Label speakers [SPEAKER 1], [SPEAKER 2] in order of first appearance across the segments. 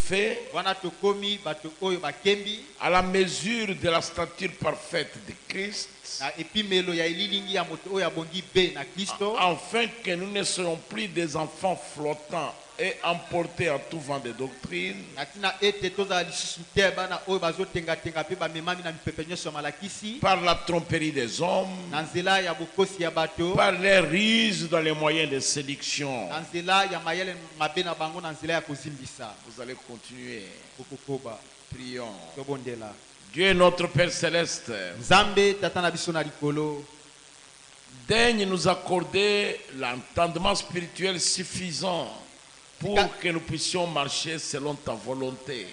[SPEAKER 1] fait à la mesure de la stature parfaite de Christ, afin que nous ne soyons plus des enfants flottants et emportés à tout vent de doctrine par la tromperie des hommes, par les ruses dans les moyens de séduction. Vous allez continuer. Prions. Dieu notre Père Céleste, daigne nous accorder l'entendement spirituel suffisant pour que nous puissions marcher selon ta volonté.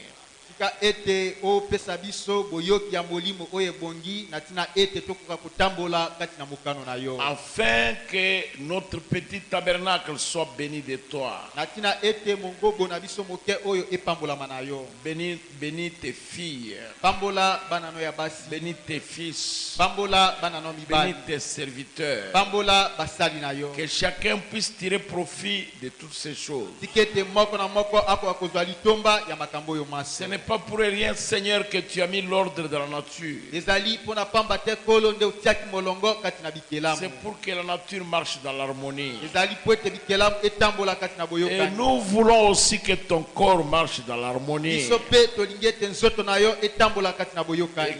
[SPEAKER 1] Afin que notre petit tabernacle soit béni de toi. Bénis tes filles. Bénis tes fils. Bénis tes serviteurs. Que chacun puisse tirer profit de toutes ces choses. Ce n'est pas pour rien, Seigneur, que tu as mis l'ordre dans la nature. C'est pour que la nature marche dans l'harmonie. Et nous voulons aussi que ton corps marche dans l'harmonie. Et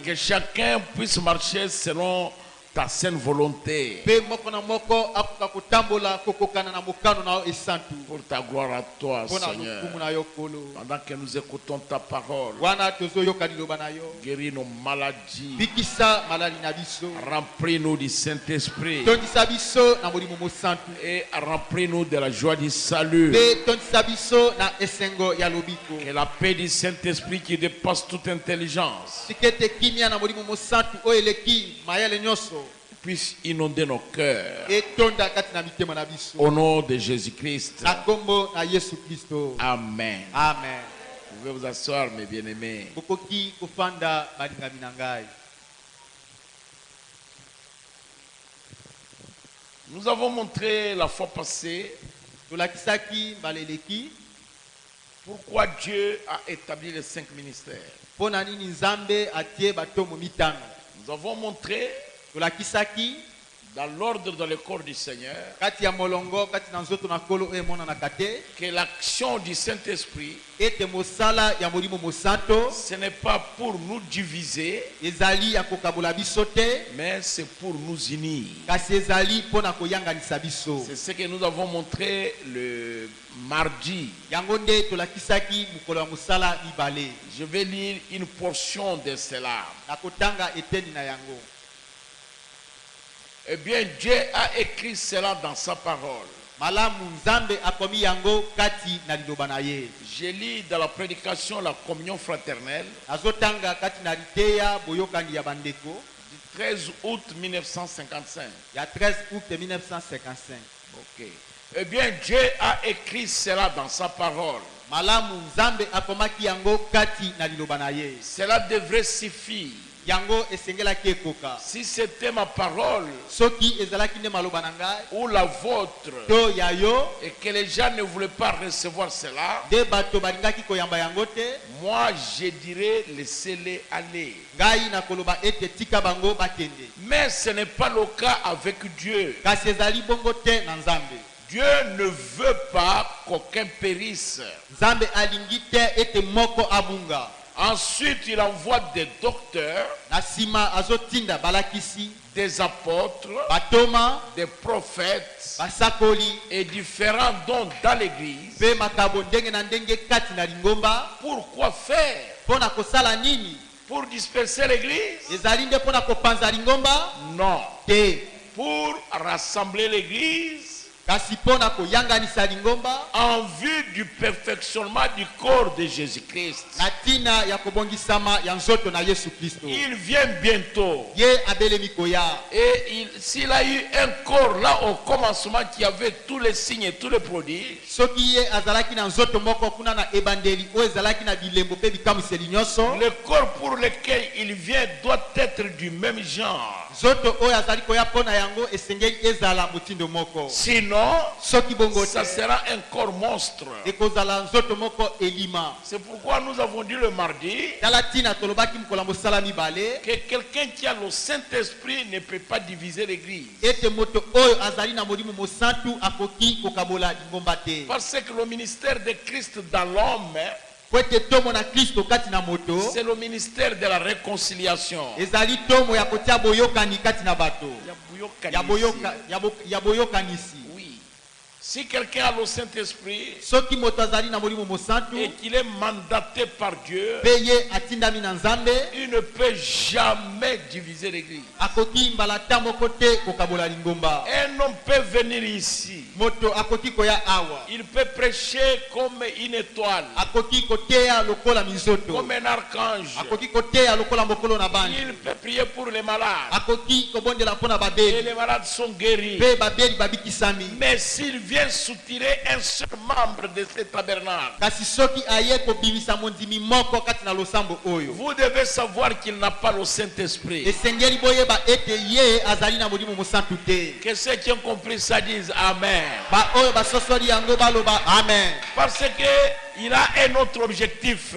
[SPEAKER 1] que chacun puisse marcher selon ta sainte volonté. Pour ta gloire à toi, Seigneur. Pendant que nous écoutons ta parole, guéris nos maladies. Remplis-nous du Saint-Esprit. Et remplis-nous de la joie du salut. Que la paix du Saint-Esprit qui dépasse toute intelligence puisse inonder nos cœurs. Au nom de Jésus-Christ. Amen.
[SPEAKER 2] Amen.
[SPEAKER 1] Vous pouvez vous asseoir, mes bien-aimés. Nous avons montré la fois passée pourquoi Dieu a établi les 5 ministères. Nous avons montré dans l'ordre dans le corps du Seigneur que l'action du Saint-Esprit, ce n'est pas pour nous diviser, mais c'est pour nous unir. C'est ce que nous avons montré le mardi. Je vais lire une portion de cela. Eh bien, Dieu a écrit cela dans sa parole. Je lis dans la prédication la communion fraternelle du 13 août 1955. Ok. Eh bien, Dieu a écrit cela dans sa parole. Cela devrait suffire. Si c'était ma parole ou la vôtre et que les gens ne voulaient pas recevoir cela, moi je dirais laissez-les aller. Mais ce n'est pas le cas avec Dieu. Dieu ne veut pas qu'aucun périsse. Ensuite, il envoie des docteurs, des apôtres, des prophètes et différents dons dans l'église. Pourquoi faire? Pour disperser l'église? Non. Pour rassembler l'église en vue du perfectionnement du corps de Jésus-Christ. Il vient bientôt. Et s'il a eu un corps là au commencement qui avait tous les signes et tous les prodiges, le corps pour lequel il vient doit être du même genre. Sinon, Sinon, ça sera un corps monstre. C'est pourquoi nous avons dit le mardi que quelqu'un qui a le Saint-Esprit ne peut pas diviser l'église. Parce que le ministère de Christ dans l'homme, c'est le ministère de la réconciliation. Oui. Si quelqu'un a le Saint-Esprit et qu'il est mandaté par Dieu, il ne peut jamais diviser l'église. Un homme peut venir ici. Il peut prêcher comme une étoile, comme un archange. Il peut prier pour les malades. Et les malades sont guéris. Mais s'il vient soutirer un seul membre de ce tabernacle, vous devez savoir qu'il n'a pas le Saint-Esprit. Que ceux qui ont compris ça disent Amen. Parce que il a un autre objectif.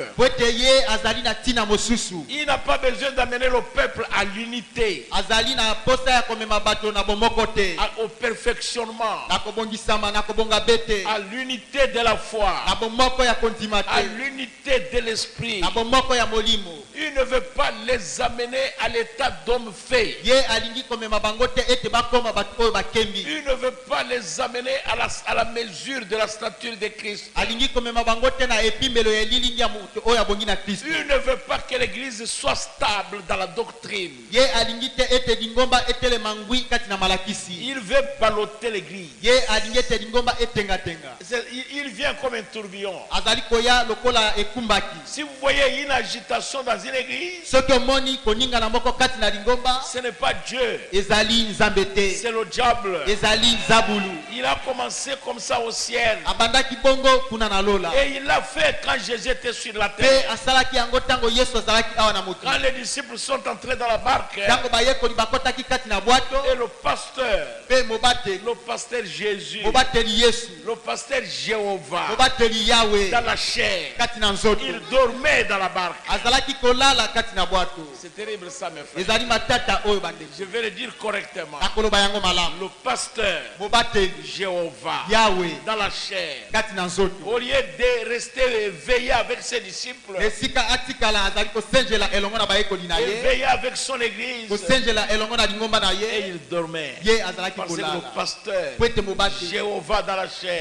[SPEAKER 1] Il n'a pas besoin d'amener le peuple à l'unité, au perfectionnement, à l'unité de la foi, à l'unité de l'esprit. Il ne veut pas les amener à l'état d'homme fait. Il ne veut pas les amener à la mesure de la stature de Christ. Il ne veut pas que l'église soit stable dans la doctrine. Il veut balloter l'église. Il vient comme un tourbillon. Si vous voyez une agitation dans une église, ce n'est pas Dieu, c'est le diable. Il a commencé comme ça au ciel. Et il l'a fait quand Jésus était sur la terre. Quand les disciples sont entrés dans la barque, et le pasteur Jésus, le pasteur Jéhovah, dans la chair, il dormait dans la barque. C'est terrible ça, mes frères. Je vais le dire correctement. Le pasteur Jéhovah, dans la chair, au lieu de rester éveillé avec ses disciples, et veiller avec son église, et il dormait. Parce que le pasteur Jéhovah dans la chair,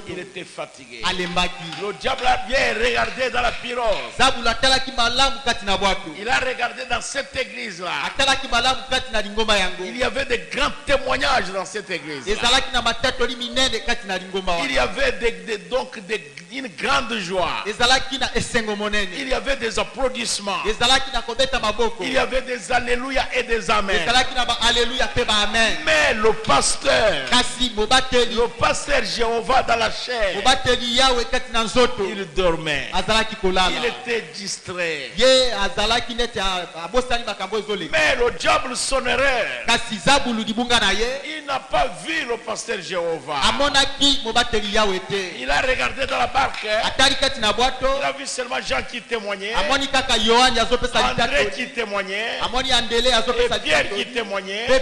[SPEAKER 1] il était fatigué. Le diable a bien regardé dans la pirogue. Il a regardé dans cette église là. Il y avait de grands témoignages dans cette église là. Il y avait donc une grande joie. Il y avait des applaudissements. Il y avait des alléluia et des amen. Mais le pasteur Jéhovah dans la chair, il dormait. Il était distrait. Mais le diable sonnerait. Il n'a pas vu le pasteur Jéhovah. Il a regardé dans la barque. Il a vu seulement Jean qui témoignait, André qui témoignait, et Pierre qui témoignait, et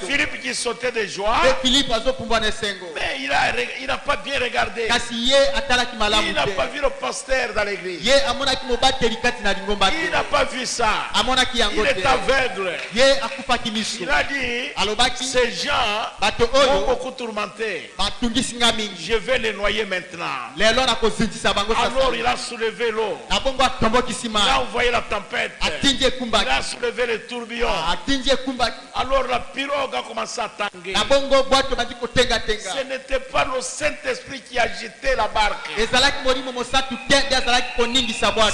[SPEAKER 1] Philippe qui sautait de joie. Mais il n'a pas bien regardé. Il n'a pas vu le pasteur dans l'église. Il n'a pas vu ça. Il est aveugle. Il a dit, ces gens m'ont beaucoup tourmenté. Je vais les noyer maintenant. Alors il a soulevé l'eau. Il a envoyé la tempête. Il a soulevé le tourbillon. Alors la pirogue a commencé à tanguer. Ce n'était pas le Saint-Esprit qui agitait la barque.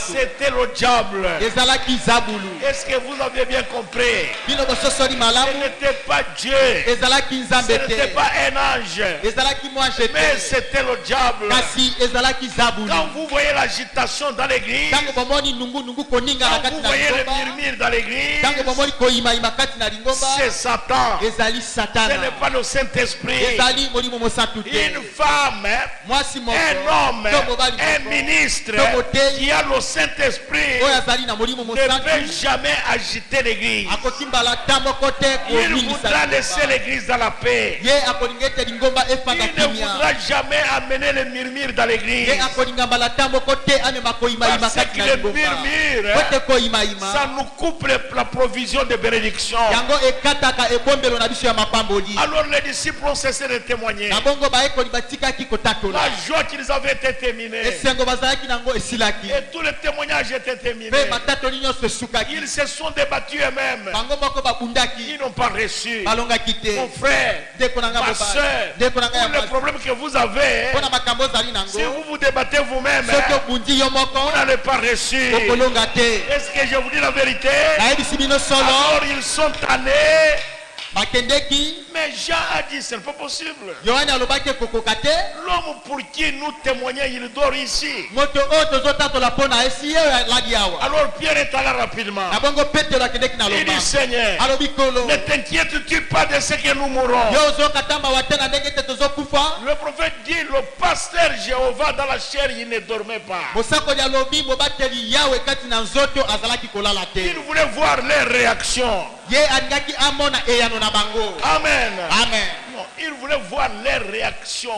[SPEAKER 1] C'était le le diable.
[SPEAKER 2] ezalaki zabulu.
[SPEAKER 1] Est-ce que vous avez bien compris?
[SPEAKER 2] Bino bososoli malamu,
[SPEAKER 1] Ce n'était pas Dieu.
[SPEAKER 2] ezalaki
[SPEAKER 1] Ce
[SPEAKER 2] nzambe
[SPEAKER 1] n'était
[SPEAKER 2] te,
[SPEAKER 1] pas un ange.
[SPEAKER 2] ezalaki mwanje
[SPEAKER 1] Mais
[SPEAKER 2] te,
[SPEAKER 1] c'était le diable.
[SPEAKER 2] kasi ezalaki zabulu.
[SPEAKER 1] Quand vous voyez l'agitation dans l'église,
[SPEAKER 2] Tango bomoni nungu koninga na
[SPEAKER 1] quand
[SPEAKER 2] kati
[SPEAKER 1] vous
[SPEAKER 2] na
[SPEAKER 1] voyez le
[SPEAKER 2] lingomba,
[SPEAKER 1] murmure dans l'église,
[SPEAKER 2] tango bomoni koyimayima kati na lingomba,
[SPEAKER 1] c'est Satan.
[SPEAKER 2] ezali
[SPEAKER 1] Ce
[SPEAKER 2] satana,
[SPEAKER 1] n'est pas le Saint-Esprit.
[SPEAKER 2] ezali molimo mosantu te.
[SPEAKER 1] Une femme,
[SPEAKER 2] Mwasi moko,
[SPEAKER 1] un homme,
[SPEAKER 2] to mobali
[SPEAKER 1] un
[SPEAKER 2] moko,
[SPEAKER 1] ministre
[SPEAKER 2] to motei,
[SPEAKER 1] qui a le Saint-Esprit
[SPEAKER 2] oyo azali na molimo
[SPEAKER 1] ne peut
[SPEAKER 2] mosantu,
[SPEAKER 1] jamais agiter l'église.
[SPEAKER 2] akotimbala ta moko te
[SPEAKER 1] Il
[SPEAKER 2] komingisa
[SPEAKER 1] voudra laisser
[SPEAKER 2] lingomba.
[SPEAKER 1] l'église dans la paix.
[SPEAKER 2] Ye akolinga ete lingomba efanda
[SPEAKER 1] Il ne
[SPEAKER 2] kimia,
[SPEAKER 1] voudra jamais amener le murmure dans l'église.
[SPEAKER 2] ye akolinga mbala ta moko te amema koyimayima
[SPEAKER 1] Parce
[SPEAKER 2] kati
[SPEAKER 1] que
[SPEAKER 2] na
[SPEAKER 1] le
[SPEAKER 2] lingomba,
[SPEAKER 1] murmure,
[SPEAKER 2] kote koyimayima
[SPEAKER 1] ça nous coupe la provision de bénédiction.
[SPEAKER 2] yango ekataka ebombelo na biso ya mapamboli.
[SPEAKER 1] Alors les disciples ont cessé de témoigner.
[SPEAKER 2] Na bongo baekoli batikaki kotatola,
[SPEAKER 1] La joie qu'ils avaient été terminée.
[SPEAKER 2] esengo bazalaki nango esilaki,
[SPEAKER 1] Et tous les témoignages étaient terminés.
[SPEAKER 2] mpe matatoli nyonso esukaki,
[SPEAKER 1] Ils se sont débattus eux-mêmes.
[SPEAKER 2] bango moko babundaki,
[SPEAKER 1] Ils n'ont pas reçu.
[SPEAKER 2] balongaki
[SPEAKER 1] Mon
[SPEAKER 2] te.
[SPEAKER 1] frère,
[SPEAKER 2] Ndeko na nga
[SPEAKER 1] ma
[SPEAKER 2] mobali,
[SPEAKER 1] soeur,
[SPEAKER 2] ndeko na nga ya
[SPEAKER 1] tous les
[SPEAKER 2] mwasi,
[SPEAKER 1] problèmes que vous avez,
[SPEAKER 2] mpona makambo ozali
[SPEAKER 1] si
[SPEAKER 2] nango,
[SPEAKER 1] vous vous débattez vous-même,
[SPEAKER 2] soki obundi yo moko
[SPEAKER 1] vous n'avez pas reçu.
[SPEAKER 2] okolonga te.
[SPEAKER 1] Est-ce que je vous dis la vérité?
[SPEAKER 2] Nayebisi bino solo,
[SPEAKER 1] Alors ils sont tannés.
[SPEAKER 2] bakendeki,
[SPEAKER 1] Mais Jean a dit, ce n'est pas possible.
[SPEAKER 2] yohane alobaki ekokoka te.
[SPEAKER 1] L'homme pour qui nous témoignons, il dort ici.
[SPEAKER 2] Moto oyo tozotatola mpona esi ye oyo alali awa.
[SPEAKER 1] Alors Pierre est allé rapidement.
[SPEAKER 2] Na bongo petelo akendeki na
[SPEAKER 1] Il
[SPEAKER 2] lomba,
[SPEAKER 1] dit, Seigneur,
[SPEAKER 2] alobi kolo,
[SPEAKER 1] ne t'inquiètes-tu pas de ce que nous mourrons?
[SPEAKER 2] yo ozokatamba te na ndenge ete tozokufa.
[SPEAKER 1] Le prophète dit, le pasteur Jéhovah dans la chair, il ne dormait pas.
[SPEAKER 2] Mosakoli alobi mobateli yawe kati na nzoto azalaki kolala te.
[SPEAKER 1] Il voulait voir leur réaction.
[SPEAKER 2] Ye alingaki amona eyano na bango.
[SPEAKER 1] Amen.
[SPEAKER 2] Amen.
[SPEAKER 1] Non, il voulait voir leur réaction.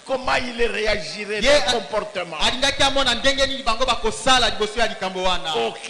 [SPEAKER 1] Comment ils réagiraient,
[SPEAKER 2] Yeah.
[SPEAKER 1] leur comportement.
[SPEAKER 2] Alingaki amona ndenge nini bango bakosala liboso ya likambo wana.
[SPEAKER 1] Ok.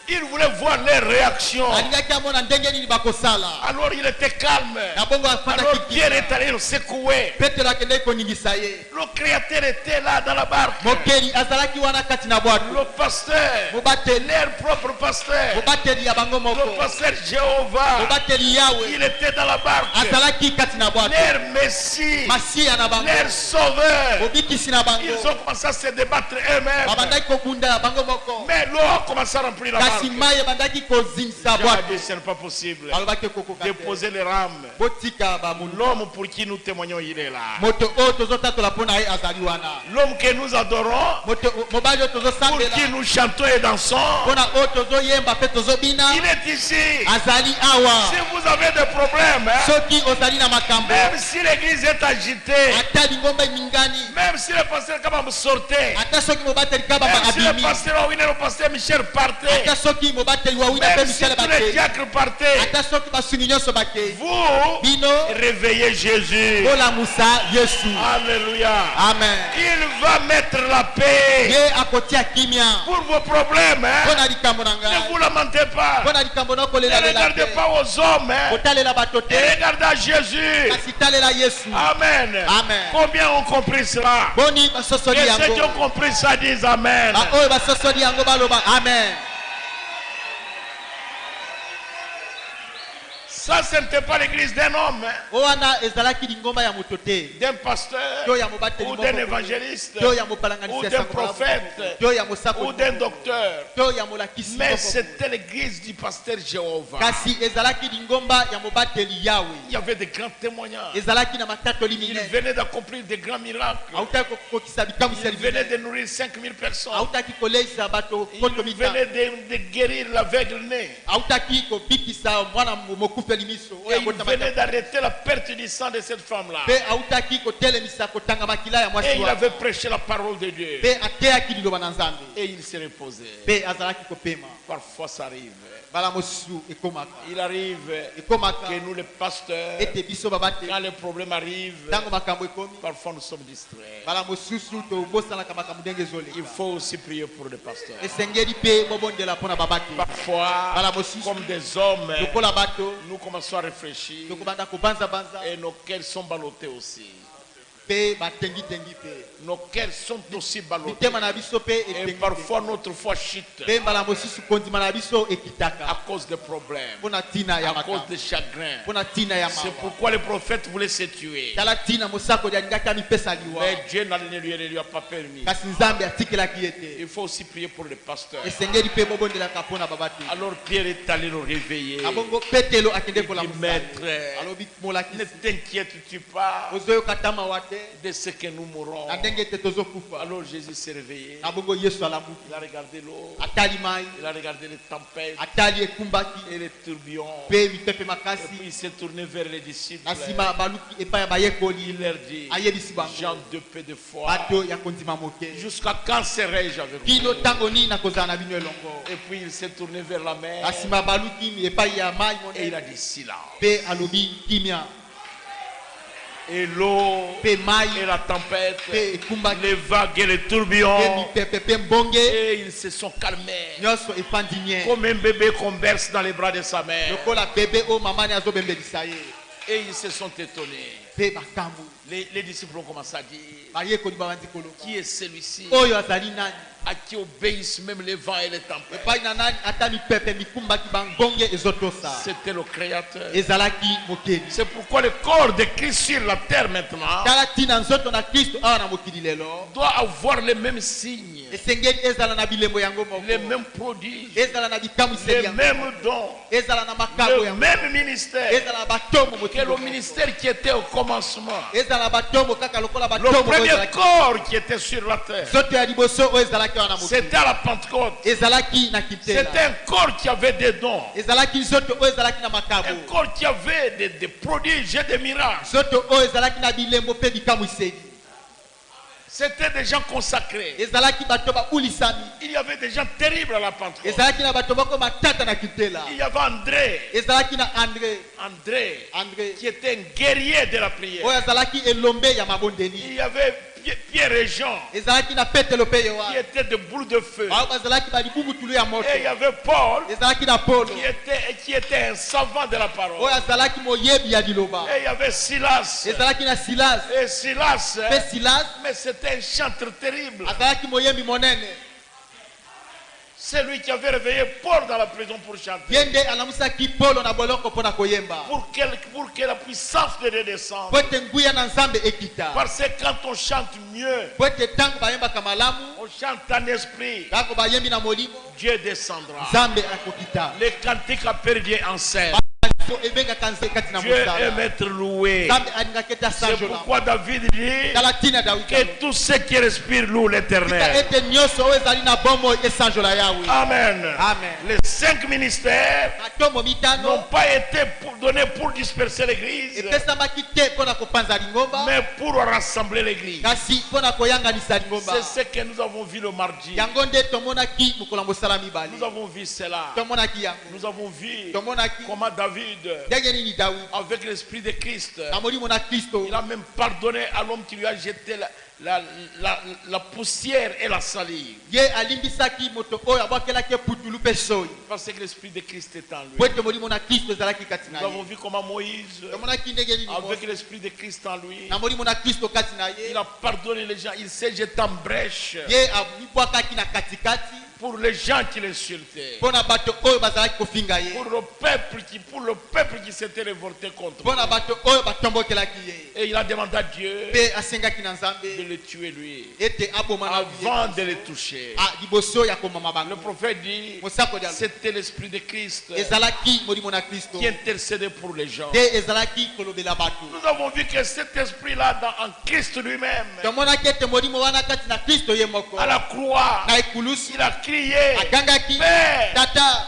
[SPEAKER 1] Il voulait voir leur réaction.
[SPEAKER 2] Alingaki amona ndenge nini bakosala.
[SPEAKER 1] Alors il était calme.
[SPEAKER 2] Na bongo afanda
[SPEAKER 1] Alors Pierre
[SPEAKER 2] kiti.
[SPEAKER 1] est allé le secouer.
[SPEAKER 2] Petelo akendeki koningisa ye.
[SPEAKER 1] Le créateur était là dans la barque.
[SPEAKER 2] Mokeli azalaki wana kati na bwato.
[SPEAKER 1] Le pasteur,
[SPEAKER 2] Mobateli,
[SPEAKER 1] leur propre pasteur,
[SPEAKER 2] mobateli ya bango moko.
[SPEAKER 1] le pasteur Jéhovah,
[SPEAKER 2] Mobateli yawe
[SPEAKER 1] il était dans la barque.
[SPEAKER 2] azalaki kati na bwato.
[SPEAKER 1] Leur Messie,
[SPEAKER 2] Masiya na bango.
[SPEAKER 1] leur sauveur.
[SPEAKER 2] Mobikisi na bango.
[SPEAKER 1] Ils ont commencé à se débattre eux-mêmes.
[SPEAKER 2] Babandaki kobunda bango moko.
[SPEAKER 1] Mais l'eau a commencé à remplir la barque.
[SPEAKER 2] Kasi mai ebandaki kozingisa
[SPEAKER 1] J'ai
[SPEAKER 2] bwato.
[SPEAKER 1] dit, ce n'est pas possible.
[SPEAKER 2] Alobaki ekokoka te.
[SPEAKER 1] Déposer les rames.
[SPEAKER 2] Botika bamundu.
[SPEAKER 1] L'homme pour qui nous témoignons, il est là.
[SPEAKER 2] Moto oyo tozotatola mpona ye azali wana.
[SPEAKER 1] L'homme que nous adorons,
[SPEAKER 2] Moto mobali oyo
[SPEAKER 1] pour
[SPEAKER 2] tozosambela
[SPEAKER 1] qui nous chantons et dansons,
[SPEAKER 2] mpona oyo tozoyemba mpe tozobina
[SPEAKER 1] il est ici.
[SPEAKER 2] azali awa.
[SPEAKER 1] Si vous avez des problèmes, hein,
[SPEAKER 2] Soki ozali na makambo,
[SPEAKER 1] même si l'église est agitée,
[SPEAKER 2] ata lingomba emingani,
[SPEAKER 1] même si le pasteur Kabam sortait,
[SPEAKER 2] ata soki mobateli kabamba
[SPEAKER 1] même si le
[SPEAKER 2] abimi,
[SPEAKER 1] pasteur Owine et le pasteur Michel partaient,
[SPEAKER 2] ata soki mobateli wawina mpe
[SPEAKER 1] même si
[SPEAKER 2] misele
[SPEAKER 1] tous les
[SPEAKER 2] bakei,
[SPEAKER 1] diacres partaient,
[SPEAKER 2] ata soki basungi nyonso bakei,
[SPEAKER 1] vous
[SPEAKER 2] bino
[SPEAKER 1] réveillez Jésus.
[SPEAKER 2] bolamusa Yesu.
[SPEAKER 1] Alléluia.
[SPEAKER 2] Amen.
[SPEAKER 1] Il va mettre la paix
[SPEAKER 2] Ye akotia kimia
[SPEAKER 1] pour vos problèmes. Hein.
[SPEAKER 2] mpona likambo na
[SPEAKER 1] Ne
[SPEAKER 2] ngai,
[SPEAKER 1] vous lamentez pas.
[SPEAKER 2] mpona likambo na
[SPEAKER 1] Ne
[SPEAKER 2] kolelalela
[SPEAKER 1] regardez
[SPEAKER 2] te,
[SPEAKER 1] pas aux hommes. Hein.
[SPEAKER 2] kotalela bato te,
[SPEAKER 1] Et regardez à Jésus.
[SPEAKER 2] kasi talela Yesu.
[SPEAKER 1] Amen.
[SPEAKER 2] Amen.
[SPEAKER 1] Combien ont compris cela?
[SPEAKER 2] Boni basosoli
[SPEAKER 1] Et ceux qui ont
[SPEAKER 2] yango,
[SPEAKER 1] compris ça disent Amen.
[SPEAKER 2] baoyo basosoli yango baloba amen.
[SPEAKER 1] Ça, ce n'était pas l'église d'un homme, hein,
[SPEAKER 2] O wana ezalaki lingomba ya moto te,
[SPEAKER 1] d'un pasteur,
[SPEAKER 2] to ya mobateli
[SPEAKER 1] ou
[SPEAKER 2] moko,
[SPEAKER 1] d'un évangéliste,
[SPEAKER 2] to ya mopalanganisi
[SPEAKER 1] ou
[SPEAKER 2] ya
[SPEAKER 1] d'un
[SPEAKER 2] sango malamu,
[SPEAKER 1] prophète,
[SPEAKER 2] to ya mosakoli
[SPEAKER 1] ou d'un
[SPEAKER 2] moko,
[SPEAKER 1] docteur.
[SPEAKER 2] to ya molakisi
[SPEAKER 1] Mais
[SPEAKER 2] moko.
[SPEAKER 1] c'était l'église du pasteur Jéhovah.
[SPEAKER 2] Kasi ezalaki lingomba ya mobateli yawe,
[SPEAKER 1] Il y avait de grands témoignages.
[SPEAKER 2] ezalaki na matatoli
[SPEAKER 1] Il
[SPEAKER 2] minene,
[SPEAKER 1] venait d'accomplir de grands miracles.
[SPEAKER 2] autaki kokokisa bikamwisi ya
[SPEAKER 1] Il venait
[SPEAKER 2] libele,
[SPEAKER 1] de nourrir 5000 personnes.
[SPEAKER 2] autaki koleisa bato
[SPEAKER 1] Il
[SPEAKER 2] koto mitano,
[SPEAKER 1] venait de guérir l'aveugle né.
[SPEAKER 2] autaki kobikisa mwana mokufeli miso
[SPEAKER 1] Et
[SPEAKER 2] oyo
[SPEAKER 1] il
[SPEAKER 2] abotama
[SPEAKER 1] venait d'arrêter la perte du sang de cette femme-là.
[SPEAKER 2] mpe autaki kotelemisa kotanga makila ya
[SPEAKER 1] Et
[SPEAKER 2] mwasi
[SPEAKER 1] il
[SPEAKER 2] wana,
[SPEAKER 1] avait prêché la parole de Dieu.
[SPEAKER 2] mpe ateyaki liloba na Nzambe,
[SPEAKER 1] Et il se reposait.
[SPEAKER 2] mpe azalaki kopema.
[SPEAKER 1] Parfois ça arrive.
[SPEAKER 2] Mbala mosusu ekomaka,
[SPEAKER 1] Il arrive
[SPEAKER 2] ekomaka
[SPEAKER 1] que nous les pasteurs,
[SPEAKER 2] ete biso babate
[SPEAKER 1] quand les problèmes arrivent,
[SPEAKER 2] ntango makambo ekomi,
[SPEAKER 1] parfois nous sommes distraits.
[SPEAKER 2] mbala mosusu tobosanaka makambo ndenge
[SPEAKER 1] Il
[SPEAKER 2] ezoleka.
[SPEAKER 1] faut aussi prier pour les pasteurs.
[SPEAKER 2] Esengeli mpe bobondela mpona babate.
[SPEAKER 1] Parfois,
[SPEAKER 2] Mbala mosusu
[SPEAKER 1] comme des hommes,
[SPEAKER 2] lokola bato
[SPEAKER 1] nous commençons à réfléchir
[SPEAKER 2] tokobanda kobanzabanza,
[SPEAKER 1] et nos cœurs sont ballottés aussi.
[SPEAKER 2] pe batengi tengi pe
[SPEAKER 1] Nos cœurs sont aussi ballottés.
[SPEAKER 2] mitema na biso pe
[SPEAKER 1] Et
[SPEAKER 2] etengi
[SPEAKER 1] parfois notre foi chute
[SPEAKER 2] pe mbala mosusu kondima na biso ekitaka
[SPEAKER 1] à cause des problèmes,
[SPEAKER 2] mpona tina ya
[SPEAKER 1] à cause
[SPEAKER 2] makambo
[SPEAKER 1] des chagrins.
[SPEAKER 2] mpona tina ya
[SPEAKER 1] C'est
[SPEAKER 2] mawa
[SPEAKER 1] pourquoi le prophète voulait se tuer.
[SPEAKER 2] tala tina mosakoli alingaki amipesa liwa
[SPEAKER 1] Mais Dieu ne lui a pas permis.
[SPEAKER 2] kasi nzambe atikelaki ye te
[SPEAKER 1] Il faut aussi prier pour les pasteurs.
[SPEAKER 2] esengeli mpe bobondelaka mpona baba te
[SPEAKER 1] Alors Pierre est allé le réveiller.
[SPEAKER 2] abongo petelo akende
[SPEAKER 1] Il dit,
[SPEAKER 2] kolambusa
[SPEAKER 1] Maître,
[SPEAKER 2] alobi
[SPEAKER 1] ne
[SPEAKER 2] molakisi
[SPEAKER 1] t'inquiètes-tu pas
[SPEAKER 2] ozoyoka ta mawa te
[SPEAKER 1] de ce que nous mourrons.
[SPEAKER 2] na ndenge ete tozokufa
[SPEAKER 1] Alors Jésus s'est réveillé.
[SPEAKER 2] na bongo yesu alamuki
[SPEAKER 1] Il a regardé l'eau.
[SPEAKER 2] atali mai
[SPEAKER 1] Il a regardé les tempêtes
[SPEAKER 2] atali ekumbaki
[SPEAKER 1] et les tourbillons.
[SPEAKER 2] mpe mipepe
[SPEAKER 1] Et
[SPEAKER 2] makasi
[SPEAKER 1] puis il s'est tourné vers les disciples.
[SPEAKER 2] na nsima baluki epai ya bayekoli
[SPEAKER 1] Il leur dit,
[SPEAKER 2] ayebisi bango
[SPEAKER 1] Jean de peu de foi.
[SPEAKER 2] bato ya kondima moke
[SPEAKER 1] Jusqu'à quand serai-je avec
[SPEAKER 2] kino
[SPEAKER 1] vous?
[SPEAKER 2] ntango nini nakozala na bino elongo
[SPEAKER 1] Et puis il s'est tourné vers la mer.
[SPEAKER 2] na nsima baluki epai ya mai
[SPEAKER 1] Et il a
[SPEAKER 2] monene
[SPEAKER 1] dit silence.
[SPEAKER 2] mpe alobi kimia
[SPEAKER 1] Et l'eau
[SPEAKER 2] mpe mai
[SPEAKER 1] et la tempête,
[SPEAKER 2] mpe ekumbaki
[SPEAKER 1] les vagues et les
[SPEAKER 2] mpe
[SPEAKER 1] tourbillons,
[SPEAKER 2] mipepe mpe mbonge
[SPEAKER 1] et ils se sont calmés.
[SPEAKER 2] nyonso efandi nye
[SPEAKER 1] Comme un bébé qu'on berce dans les bras de sa mère.
[SPEAKER 2] lokola bebe oyo mamani azobembelisa ye
[SPEAKER 1] Et ils se sont étonnés.
[SPEAKER 2] mpe bakambu
[SPEAKER 1] Les disciples ont commencé à dire,
[SPEAKER 2] bayekoli babandi koloba
[SPEAKER 1] qui est celui-ci
[SPEAKER 2] oyo azali nani
[SPEAKER 1] à qui obéissent même les vents et les tempêtes?
[SPEAKER 2] epai na nani ata mipepe mikumbaki bangonge ezotosa
[SPEAKER 1] C'était le Créateur.
[SPEAKER 2] ezalaki mokeli
[SPEAKER 1] C'est pourquoi le corps de Christ sur la terre maintenant
[SPEAKER 2] tala ntina nzoto na kristo awa na mokili lelo
[SPEAKER 1] doit avoir les mêmes signes,
[SPEAKER 2] esengeli ezala na bilembo yango moko
[SPEAKER 1] les mêmes prodiges,
[SPEAKER 2] ezala na
[SPEAKER 1] les
[SPEAKER 2] bikamwiseli yango
[SPEAKER 1] mêmes dons,
[SPEAKER 2] ezala na makambo
[SPEAKER 1] le
[SPEAKER 2] yango
[SPEAKER 1] même ministère
[SPEAKER 2] ezala na batombo
[SPEAKER 1] que
[SPEAKER 2] mokili
[SPEAKER 1] le
[SPEAKER 2] moko.
[SPEAKER 1] ministère qui était au commencement.
[SPEAKER 2] ezala na batombo kaka lokola
[SPEAKER 1] Le
[SPEAKER 2] batombo oyo
[SPEAKER 1] premier
[SPEAKER 2] ezalaki
[SPEAKER 1] corps qui était sur la terre,
[SPEAKER 2] nzoto ya liboso oyo ezalaki wana mokili
[SPEAKER 1] c'était à la Pentecôte.
[SPEAKER 2] ezalaki na
[SPEAKER 1] C'était
[SPEAKER 2] kitela
[SPEAKER 1] un corps qui avait des dons,
[SPEAKER 2] ezalaki nzoto oyo ezalaki na
[SPEAKER 1] un
[SPEAKER 2] makabo
[SPEAKER 1] corps qui avait des prodiges et des miracles.
[SPEAKER 2] nzoto oyo ezalaki na bilembo mpe bikamwiseli
[SPEAKER 1] C'était des gens consacrés.
[SPEAKER 2] ezalaki bato babulisami
[SPEAKER 1] Il y avait des gens terribles à la Pentecôte.
[SPEAKER 2] ezalaki na bato moko matata na kitela
[SPEAKER 1] Il y avait André,
[SPEAKER 2] ezalaki na andre
[SPEAKER 1] André, qui était un guerrier de la prière.
[SPEAKER 2] oyo azalaki elombe ya
[SPEAKER 1] Il
[SPEAKER 2] mabondeli
[SPEAKER 1] y avait Pierre et Jean,
[SPEAKER 2] ezalaki na petelo mpe
[SPEAKER 1] qui
[SPEAKER 2] yohane
[SPEAKER 1] étaient de boules de feu.
[SPEAKER 2] bao bazalaki balibungutulu ya moto
[SPEAKER 1] Et il y avait Paul,
[SPEAKER 2] ezalaki na polo
[SPEAKER 1] qui était un savant de la parole.
[SPEAKER 2] oyo azalaki moyebi ya liloba
[SPEAKER 1] Et il y avait Silas.
[SPEAKER 2] ezalaki na silas
[SPEAKER 1] Et Silas,
[SPEAKER 2] mpe silas
[SPEAKER 1] mais c'était un chanteur terrible.
[SPEAKER 2] azalaki moyembi monene
[SPEAKER 1] C'est lui qui avait réveillé Paul dans la prison pour chanter.
[SPEAKER 2] ye nde alamusaki polo na boloko mpo na koyemba
[SPEAKER 1] Pour que la puissance de Dieu descende.
[SPEAKER 2] po ete nguya na nzambe ekita
[SPEAKER 1] Parce que quand on chante mieux,
[SPEAKER 2] po ete ntango bayembaka malamu
[SPEAKER 1] on chante en esprit,
[SPEAKER 2] ntango bayembi na molimo
[SPEAKER 1] Dieu descendra.
[SPEAKER 2] nzambe akokita
[SPEAKER 1] Les cantiques appellent Dieu en scène.
[SPEAKER 2] so ebengaka nze kati na
[SPEAKER 1] Dieu aime
[SPEAKER 2] mosala
[SPEAKER 1] être loué.
[SPEAKER 2] nzambe alingaki ete
[SPEAKER 1] C'est
[SPEAKER 2] asanjola
[SPEAKER 1] pourquoi David dit
[SPEAKER 2] tala ntina dawidi
[SPEAKER 1] que tout ce qui respire loue
[SPEAKER 2] tika
[SPEAKER 1] l'éternel.
[SPEAKER 2] ete nyonso oyo ezali na bomoi esanjola yawe
[SPEAKER 1] Amen.
[SPEAKER 2] amen
[SPEAKER 1] Les 5 ministères
[SPEAKER 2] batombo
[SPEAKER 1] n'ont
[SPEAKER 2] mitano
[SPEAKER 1] pas été donnés pour disperser l'église,
[SPEAKER 2] epesamaki te mpo na kopanza lingomba
[SPEAKER 1] mais pour rassembler l'église.
[SPEAKER 2] kasi mpo na koyanganisa lingomba
[SPEAKER 1] C'est ce que nous avons vu le mardi.
[SPEAKER 2] yango nde tomonaki mokolo ya mosala mibale
[SPEAKER 1] Nous avons vu cela.
[SPEAKER 2] tomonaki yango
[SPEAKER 1] Nous avons vu
[SPEAKER 2] tomonaki
[SPEAKER 1] comment David,
[SPEAKER 2] ndenge nini dawidi
[SPEAKER 1] avec l'esprit de Christ,
[SPEAKER 2] na molimo na kristo
[SPEAKER 1] il a même pardonné à l'homme qui lui a jeté la poussière et la salive.
[SPEAKER 2] ye alimbisaki moto oyo abwakelaki putulu mpe soi
[SPEAKER 1] Parce que l'esprit de Christ est en
[SPEAKER 2] po
[SPEAKER 1] lui.
[SPEAKER 2] ete molimo na kristo ezalaki kati na
[SPEAKER 1] Nous avons
[SPEAKER 2] ye
[SPEAKER 1] vu comment Moïse,
[SPEAKER 2] tomonaki ndenge nini
[SPEAKER 1] avec
[SPEAKER 2] Mose,
[SPEAKER 1] l'esprit de Christ en lui,
[SPEAKER 2] na molimo na kristo kati na ye
[SPEAKER 1] il a pardonné les gens. Il s'est jeté en brèche
[SPEAKER 2] ye amibwakaki na katikati
[SPEAKER 1] pour les gens qui l'insultaient.
[SPEAKER 2] mpo na bato oyo bazalaki kofinga ye
[SPEAKER 1] Pour le peuple qui s'était révolté contre
[SPEAKER 2] mpo na
[SPEAKER 1] lui.
[SPEAKER 2] bato oyo batombokelaki ye
[SPEAKER 1] Et il a demandé à Dieu
[SPEAKER 2] mpe asengaki na
[SPEAKER 1] de
[SPEAKER 2] nzambe
[SPEAKER 1] le tuer lui
[SPEAKER 2] ete aboma na
[SPEAKER 1] avant de le toucher.
[SPEAKER 2] liboso ya komama
[SPEAKER 1] Le
[SPEAKER 2] bango
[SPEAKER 1] prophète dit,
[SPEAKER 2] mosakoli alobi
[SPEAKER 1] c'était l'esprit de Christ
[SPEAKER 2] ezalaki molimo na kristo
[SPEAKER 1] qui intercédait pour les gens.
[SPEAKER 2] te ezalaki kolobela bato
[SPEAKER 1] Nous avons vu que cet esprit-là en Christ lui-même,
[SPEAKER 2] tomonaki ete molimo wana kati na kristo ye moko
[SPEAKER 1] à la croix,
[SPEAKER 2] na ekulusu
[SPEAKER 1] il a crié,
[SPEAKER 2] agangaki
[SPEAKER 1] Père,
[SPEAKER 2] tata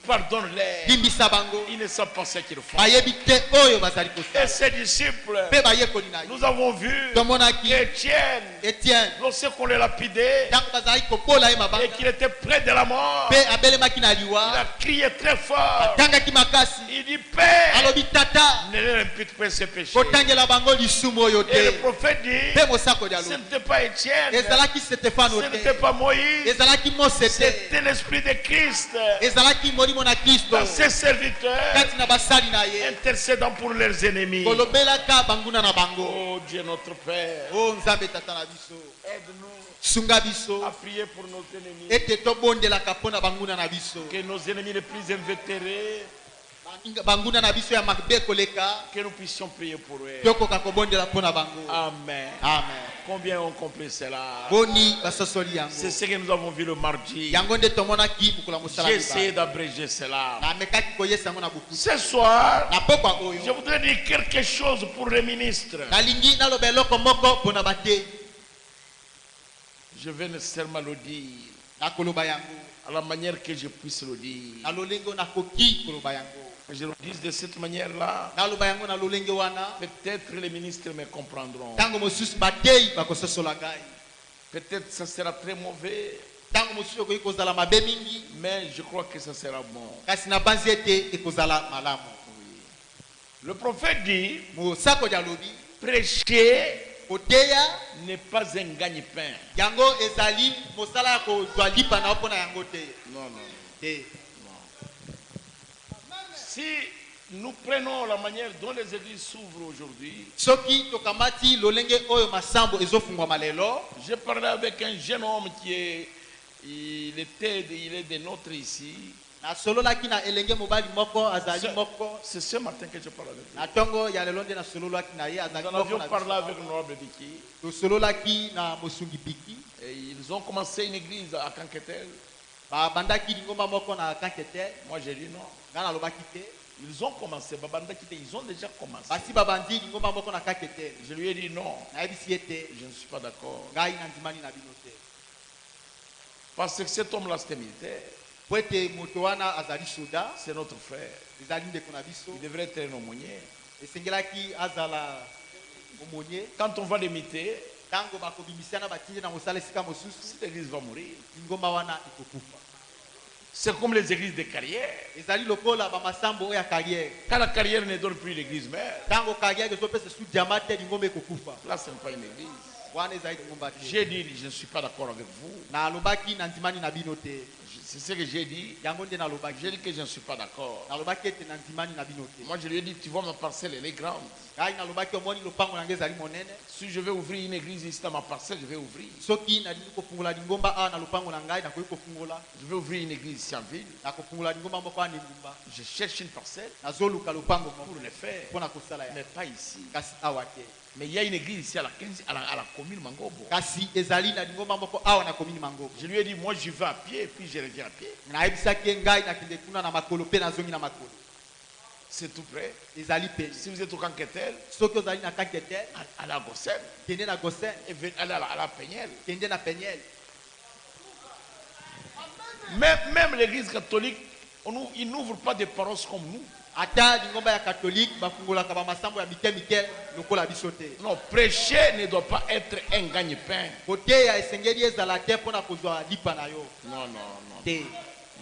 [SPEAKER 1] pardonne-les.
[SPEAKER 2] limbisa bango
[SPEAKER 1] Ils ne savent pas ce qu'ils font.
[SPEAKER 2] bayebi te oyo bazali
[SPEAKER 1] Et
[SPEAKER 2] kosala
[SPEAKER 1] ses disciples,
[SPEAKER 2] mpe bayekoli na ye
[SPEAKER 1] nous avons vu
[SPEAKER 2] tomonaki
[SPEAKER 1] qu'Étienne,
[SPEAKER 2] etienne
[SPEAKER 1] lorsqu'on l'a lapidé
[SPEAKER 2] ntango bazalaki kobola ye
[SPEAKER 1] et
[SPEAKER 2] mabanga
[SPEAKER 1] qu'il était près de la mort,
[SPEAKER 2] mpe abelemaki na
[SPEAKER 1] il
[SPEAKER 2] liwa
[SPEAKER 1] a crié très fort.
[SPEAKER 2] atangaki makasi
[SPEAKER 1] Il dit, Père,
[SPEAKER 2] alobi tata
[SPEAKER 1] ne leur impute pas ce péché.
[SPEAKER 2] kotangela bango lisumu oyo
[SPEAKER 1] Et le
[SPEAKER 2] te
[SPEAKER 1] prophète dit,
[SPEAKER 2] mpe mosakoli
[SPEAKER 1] ce
[SPEAKER 2] alobi
[SPEAKER 1] n'était pas Étienne,
[SPEAKER 2] ezalaki
[SPEAKER 1] ce
[SPEAKER 2] stefano
[SPEAKER 1] n'était
[SPEAKER 2] te
[SPEAKER 1] pas Moïse,
[SPEAKER 2] ezalaki mose te
[SPEAKER 1] c'était l'esprit de Christ
[SPEAKER 2] ezalaki molimo molimo na Kristo
[SPEAKER 1] dans ses serviteurs,
[SPEAKER 2] kati na basali na ye
[SPEAKER 1] intercédant pour leurs ennemis.
[SPEAKER 2] kolobelaka banguna na bango.
[SPEAKER 1] Oh Dieu notre Père,
[SPEAKER 2] O Nzambe tata na biso
[SPEAKER 1] aide-nous
[SPEAKER 2] sunga biso
[SPEAKER 1] à prier pour nos ennemis.
[SPEAKER 2] ete tobondelaka mpo na banguna na biso
[SPEAKER 1] Que nos ennemis les plus invétérés,
[SPEAKER 2] banguna na biso ya mabe koleka
[SPEAKER 1] que nous puissions prier pour eux.
[SPEAKER 2] tokoka kobondela mpo na bango.
[SPEAKER 1] Amen.
[SPEAKER 2] Amen.
[SPEAKER 1] Combien ont compris cela?
[SPEAKER 2] Boni basosoli yango
[SPEAKER 1] C'est ce que nous avons vu le mardi.
[SPEAKER 2] yango nde tomonaki mokolo ya mosala
[SPEAKER 1] J'ai essayé
[SPEAKER 2] mibale.
[SPEAKER 1] d'abréger cela.
[SPEAKER 2] namekaki koyesa yango na buku
[SPEAKER 1] Ce soir,
[SPEAKER 2] na pokwa
[SPEAKER 1] je
[SPEAKER 2] oyo
[SPEAKER 1] voudrais dire quelque chose pour les ministres.
[SPEAKER 2] nalingi naloba eloko moko mpo na bate
[SPEAKER 1] Je vais nécessairement le dire
[SPEAKER 2] nakoloba yango
[SPEAKER 1] à la manière que je puisse le dire.
[SPEAKER 2] na lolenge oyo nakoki koloba yango
[SPEAKER 1] Que je le dise de cette manière-là.
[SPEAKER 2] naloba yango na lolenge wana
[SPEAKER 1] Peut-être les ministres me comprendront.
[SPEAKER 2] ntango mosusu batei bakososola ngai
[SPEAKER 1] Peut-être ça sera très mauvais,
[SPEAKER 2] ntango mosusu okoki kozala mabe mingi
[SPEAKER 1] mais je crois que ça sera bon.
[SPEAKER 2] kasi na banzi ete ekozala malamu.
[SPEAKER 1] Le prophète dit,
[SPEAKER 2] mosakoli alobi
[SPEAKER 1] prêcher
[SPEAKER 2] koteya
[SPEAKER 1] n'est pas un gagne-pain.
[SPEAKER 2] yango ezali mosala ya kozwa lipa na yo mpo na yango te
[SPEAKER 1] Non, non.
[SPEAKER 2] te.
[SPEAKER 1] Si nous prenons la manière dont les églises s'ouvrent aujourd'hui,
[SPEAKER 2] soki tokamati lolenge oyo masambo ezofungwama lelo
[SPEAKER 1] j'ai parlé avec un jeune homme il est des nôtres ici.
[SPEAKER 2] nasololaki na elenge mobali moko azali moko
[SPEAKER 1] C'est ce matin que je parle avec lui.
[SPEAKER 2] na ntongo ya lelo nde nasololaki na ye azali
[SPEAKER 1] Nous en
[SPEAKER 2] moko
[SPEAKER 1] avions
[SPEAKER 2] na
[SPEAKER 1] parlé
[SPEAKER 2] biso.
[SPEAKER 1] avec l'honorable Biki.
[SPEAKER 2] tosololaki na mosungi biki
[SPEAKER 1] Et ils ont commencé une église à Kanketel.
[SPEAKER 2] babandaki lingomba moko na kankete
[SPEAKER 1] Moi j'ai dit non.
[SPEAKER 2] ngai nalobaki te
[SPEAKER 1] Ils ont commencé, ils ont déjà commencé.
[SPEAKER 2] basi babandi lingomba moko na kankete
[SPEAKER 1] Je lui ai dit non,
[SPEAKER 2] nayebisi ye te
[SPEAKER 1] je ne suis pas d'accord.
[SPEAKER 2] ngai nandimani na bino te
[SPEAKER 1] Parce que cet homme-là, c'était militaire.
[SPEAKER 2] po ete moto wana azali soda
[SPEAKER 1] C'est notre frère.
[SPEAKER 2] ezali ndeko na biso
[SPEAKER 1] Il devrait être un aumônier.
[SPEAKER 2] esengelaki azala omonie
[SPEAKER 1] Quand on va l'imiter,
[SPEAKER 2] ntango bakobimisana batindi na mosala esika mosusu
[SPEAKER 1] cette église va mourir.
[SPEAKER 2] lingomba wana ekokufa.
[SPEAKER 1] C'est comme les églises de carrière.
[SPEAKER 2] ezali lokola bamasambo oyo ya carrière
[SPEAKER 1] Quand la carrière ne donne plus l'église mère,
[SPEAKER 2] ntango carrière ezopesa su diama te lingomba ekokufa
[SPEAKER 1] là, ce n'est pas une église.
[SPEAKER 2] wana ezali lingomba te.
[SPEAKER 1] J'ai dit, je ne suis pas d'accord avec vous.
[SPEAKER 2] nalobaki na ndimani na bino te
[SPEAKER 1] C'est ce que j'ai dit.
[SPEAKER 2] yango nde nalobaki
[SPEAKER 1] J'ai dit que je ne suis pas d'accord.
[SPEAKER 2] nalobaki ete na ndimani na bino te
[SPEAKER 1] Moi, je lui ai dit, tu vois, ma parcelle, elle est grande.
[SPEAKER 2] ngai nalobaki omoni lopango na ngai ezali monene
[SPEAKER 1] Si je vais ouvrir une église ici dans ma parcelle, je vais ouvrir.
[SPEAKER 2] soki nalingi kofungola lingomba awa na lopango na ngai nakoki kofungola
[SPEAKER 1] Je vais ouvrir une église ici en ville.
[SPEAKER 2] nakofungola lingomba moko awa na engumba
[SPEAKER 1] Je cherche une parcelle
[SPEAKER 2] nazoluka lopango
[SPEAKER 1] pour
[SPEAKER 2] moko
[SPEAKER 1] le faire.
[SPEAKER 2] mpo na kosala
[SPEAKER 1] Mais
[SPEAKER 2] ya
[SPEAKER 1] pas ici.
[SPEAKER 2] kasi awa te
[SPEAKER 1] Mais il y a une église ici à la, 15, à la commune Mangobo.
[SPEAKER 2] kasi ezali na lingomba moko awa na komini mangobo
[SPEAKER 1] Je lui ai dit, moi, je vais à pied et puis je reviens à pied.
[SPEAKER 2] nayebisaki ye ngai nakende kuna na makolo mpe nazongi na makolo
[SPEAKER 1] C'est tout près.
[SPEAKER 2] ezali pene
[SPEAKER 1] Si vous êtes au Kanketel,
[SPEAKER 2] soki ozali na kanketel
[SPEAKER 1] allez à Gossen
[SPEAKER 2] kende na gosen
[SPEAKER 1] et allez à la Peignelle.
[SPEAKER 2] kende na peniel
[SPEAKER 1] Même l'église catholique, ils n'ouvrent pas des paroisses comme nous.
[SPEAKER 2] ata lingomba ya katolike bafungolaka bamasambo ya mike mike lokola biso te
[SPEAKER 1] Non, prêcher ne doit pas être un gagne-pain.
[SPEAKER 2] koteya esengeli ezala te mpo na kozwa lipa na yo
[SPEAKER 1] Non, non, non.
[SPEAKER 2] te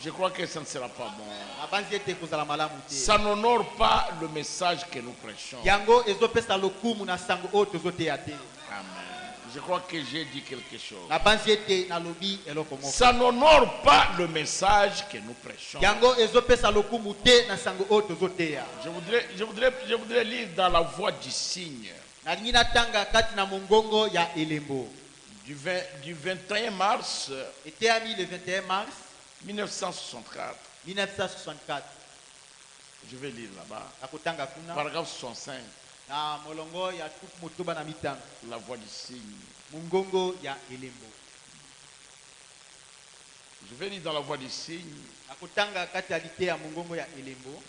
[SPEAKER 1] Je crois que ça ne sera pas bon.
[SPEAKER 2] nabanzi ete kozala malamu te
[SPEAKER 1] Ça n'honore pas le message que nous prêchons.
[SPEAKER 2] yango ezopesa lokumu na sango oyo tozoteya te
[SPEAKER 1] Amen. Je crois que j'ai dit quelque chose.
[SPEAKER 2] nabanzi ete nalobi eloko moko
[SPEAKER 1] Ça n'honore pas le message que nous prêchons.
[SPEAKER 2] yango ezopesa lokumu te na sango oyo tozoteya
[SPEAKER 1] Je voudrais lire dans la voie du signe
[SPEAKER 2] nalingi natanga kati na mongongo ya elembo
[SPEAKER 1] du 21 mars
[SPEAKER 2] eteyami le 21 mars
[SPEAKER 1] 1964.
[SPEAKER 2] 1964
[SPEAKER 1] Je vais lire là-bas.
[SPEAKER 2] nakotanga kuna
[SPEAKER 1] Paragraphe 65.
[SPEAKER 2] na molongo ya tuku motoba na mitano
[SPEAKER 1] La voie du signe.
[SPEAKER 2] mongongo ya elembo
[SPEAKER 1] Je vais lire dans la voie du signe.
[SPEAKER 2] nakotanga kati ya lite ya mongongo ya elembo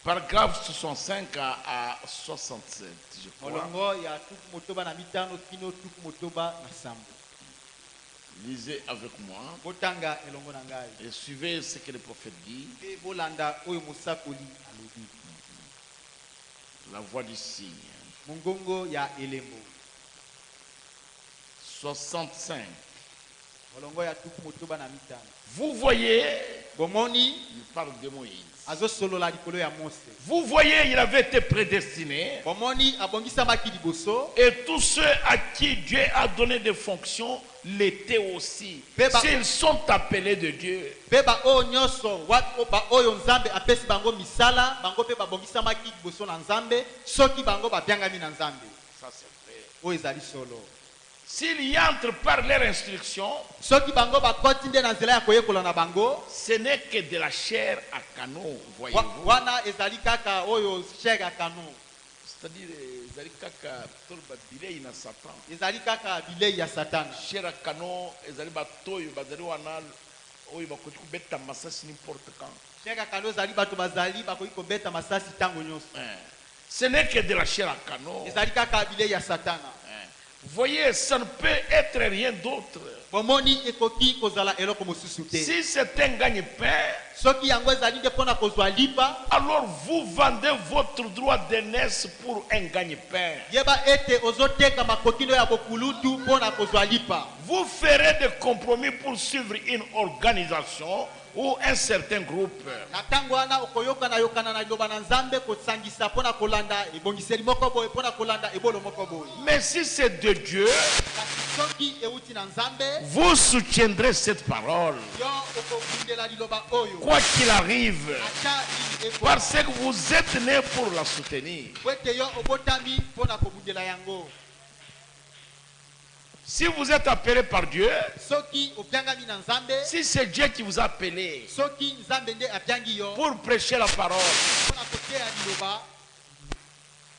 [SPEAKER 1] Paragraphe 65 à 67, je crois.
[SPEAKER 2] molongo ya tuku motoba na mitano kino tuku motoba na sambo
[SPEAKER 1] Lisez avec moi
[SPEAKER 2] botanga elongo na ngai
[SPEAKER 1] et suivez ce que le prophète dit.
[SPEAKER 2] mpe bolanda oyo mosakoli alobi
[SPEAKER 1] La voie du signe.
[SPEAKER 2] mongongo ya elembo
[SPEAKER 1] 65.
[SPEAKER 2] molongo ya tuku motoba na mitano.
[SPEAKER 1] Vous voyez,
[SPEAKER 2] Bomoni
[SPEAKER 1] il parle de Moïse.
[SPEAKER 2] azosolola likolo ya Mose.
[SPEAKER 1] Vous voyez, il avait été prédestiné.
[SPEAKER 2] Bomoni abongisamaki liboso.
[SPEAKER 1] Et tous ceux à qui Dieu a donné des fonctions l'étaient aussi. S'ils sont appelés de Dieu.
[SPEAKER 2] Beba o nyoso wat ba oyo nzambe apesi bango misala bango pe babongisamaki liboso na nzambe soki bango babyangami na nzambe.
[SPEAKER 1] Ça c'est vrai.
[SPEAKER 2] O ezali solo.
[SPEAKER 1] S'ils y entrent par leur instruction,
[SPEAKER 2] Soki bango bakoti nde na nzela ya koyekola na bango,
[SPEAKER 1] ce n'est que de la chair à canon, voyez-vous.
[SPEAKER 2] wana ezali kaka oyo chair ya canon.
[SPEAKER 1] C'est-à-dire, ezali kaka tolba bilei na Satan.
[SPEAKER 2] Ezali kaka bilei ya Satan.
[SPEAKER 1] Chair à canon, ezali batoyo, bazali wana, oyo bakoti kubeta masasi n'importe quand.
[SPEAKER 2] Chair ya canon ezali bato bazali bakoki kobeta masasi tango nyonso.
[SPEAKER 1] Ce n'est que de la chair à canon.
[SPEAKER 2] Ezali kaka bilei ya Satana.
[SPEAKER 1] Vous voyez, ça ne peut être rien d'autre.
[SPEAKER 2] Bomoni ekoki kozala eloko mosusu te.
[SPEAKER 1] Si c'est un gagne-pain,
[SPEAKER 2] Soki yango ezali nde pona kozwa lipa,
[SPEAKER 1] alors vous vendez votre droit d'aînesse pour un gagne-pain.
[SPEAKER 2] yeba ete ozoteka makokino ya bokulutu pona kozwa lipa.
[SPEAKER 1] Vous ferez des compromis pour suivre une organisation ou un certain groupe.
[SPEAKER 2] Na tango wana okoyokana yokana na liloba na nzambe kosangisa pona kolanda ebongiseli moko boye pona kolanda ebolo moko boye.
[SPEAKER 1] Mais si c'est de Dieu,
[SPEAKER 2] Soki euti na nzambe,
[SPEAKER 1] vous soutiendrez cette parole,
[SPEAKER 2] yo okobundela liloba oyo.
[SPEAKER 1] quoi qu'il arrive,
[SPEAKER 2] Acha ili ekwa.
[SPEAKER 1] parce que vous êtes né pour la soutenir.
[SPEAKER 2] Wete yo obotami pona kobundela yango.
[SPEAKER 1] Si vous êtes appelé par Dieu,
[SPEAKER 2] Soki obyangami na nzambe,
[SPEAKER 1] si c'est Dieu qui vous a appelé
[SPEAKER 2] soki nzambe nde abyangi yo
[SPEAKER 1] pour prêcher la parole,
[SPEAKER 2] pona koteya liloba,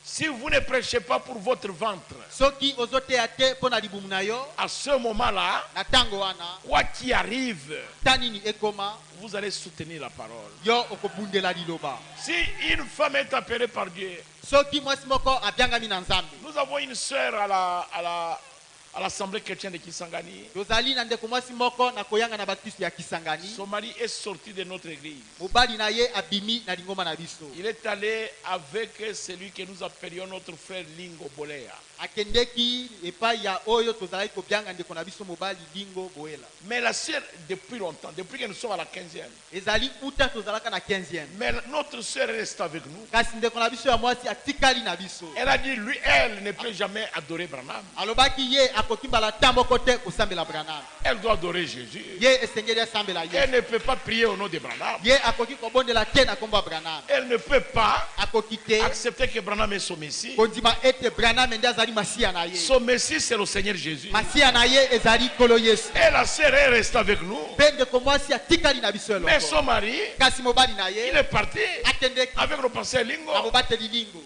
[SPEAKER 1] si vous ne prêchez pas pour votre ventre,
[SPEAKER 2] soki ozoteya te pona libumu na yo,
[SPEAKER 1] à ce moment-là,
[SPEAKER 2] na tango wana
[SPEAKER 1] quoi qu'il arrive,
[SPEAKER 2] tanini ekoma,
[SPEAKER 1] vous allez soutenir la parole.
[SPEAKER 2] yo okobundela liloba.
[SPEAKER 1] Si une femme est appelée par Dieu,
[SPEAKER 2] Soki mwasi moko abyangami na nzambe,
[SPEAKER 1] nous avons une sœur à l'Assemblée chrétienne de Kisangani.
[SPEAKER 2] tozali na ndeko mwasi moko na koyanga na bakristo ya Kisangani,
[SPEAKER 1] Son mari est sorti de notre église.
[SPEAKER 2] mobali na ye abimi na lingoma na biso.
[SPEAKER 1] Il est allé avec celui que nous appelions notre frère Lingo Bolea.
[SPEAKER 2] Akendeki epai ya oyo tozali kobyanga ndeko na biso mobali Lingo Boela.
[SPEAKER 1] Mais la sœur, depuis longtemps, depuis que nous sommes à la 15e,
[SPEAKER 2] Ezali uta tozalaka na 15e.
[SPEAKER 1] mais notre sœur reste avec nous.
[SPEAKER 2] Kasi ndeko na biso ya mwasi atikali na biso.
[SPEAKER 1] Elle a dit, lui, elle ne peut jamais adorer Branham.
[SPEAKER 2] Alobaki ye akoki mbala tambo kote kosambela Branham.
[SPEAKER 1] Elle doit adorer Jésus.
[SPEAKER 2] Ye esengeli asambela ye.
[SPEAKER 1] Elle ne peut pas prier au nom de Branham.
[SPEAKER 2] Ye akoki kobondela te na kombo ya Branham.
[SPEAKER 1] Elle ne peut pas
[SPEAKER 2] Akoki te
[SPEAKER 1] accepter que Branham est son Messie.
[SPEAKER 2] kondima ete Branham nde azali masia na ye.
[SPEAKER 1] Son Messie, c'est le Seigneur Jésus.
[SPEAKER 2] Masia na ye ezali kolo Yesu.
[SPEAKER 1] Et la sœur, elle reste avec nous.
[SPEAKER 2] Pe ndeko mwasi atikali na biso
[SPEAKER 1] Mais
[SPEAKER 2] eloko.
[SPEAKER 1] son mari,
[SPEAKER 2] Kasi mobali na
[SPEAKER 1] il
[SPEAKER 2] ye
[SPEAKER 1] est parti
[SPEAKER 2] akendeki
[SPEAKER 1] avec le pasteur Lingo.
[SPEAKER 2] na mobateli Lingo.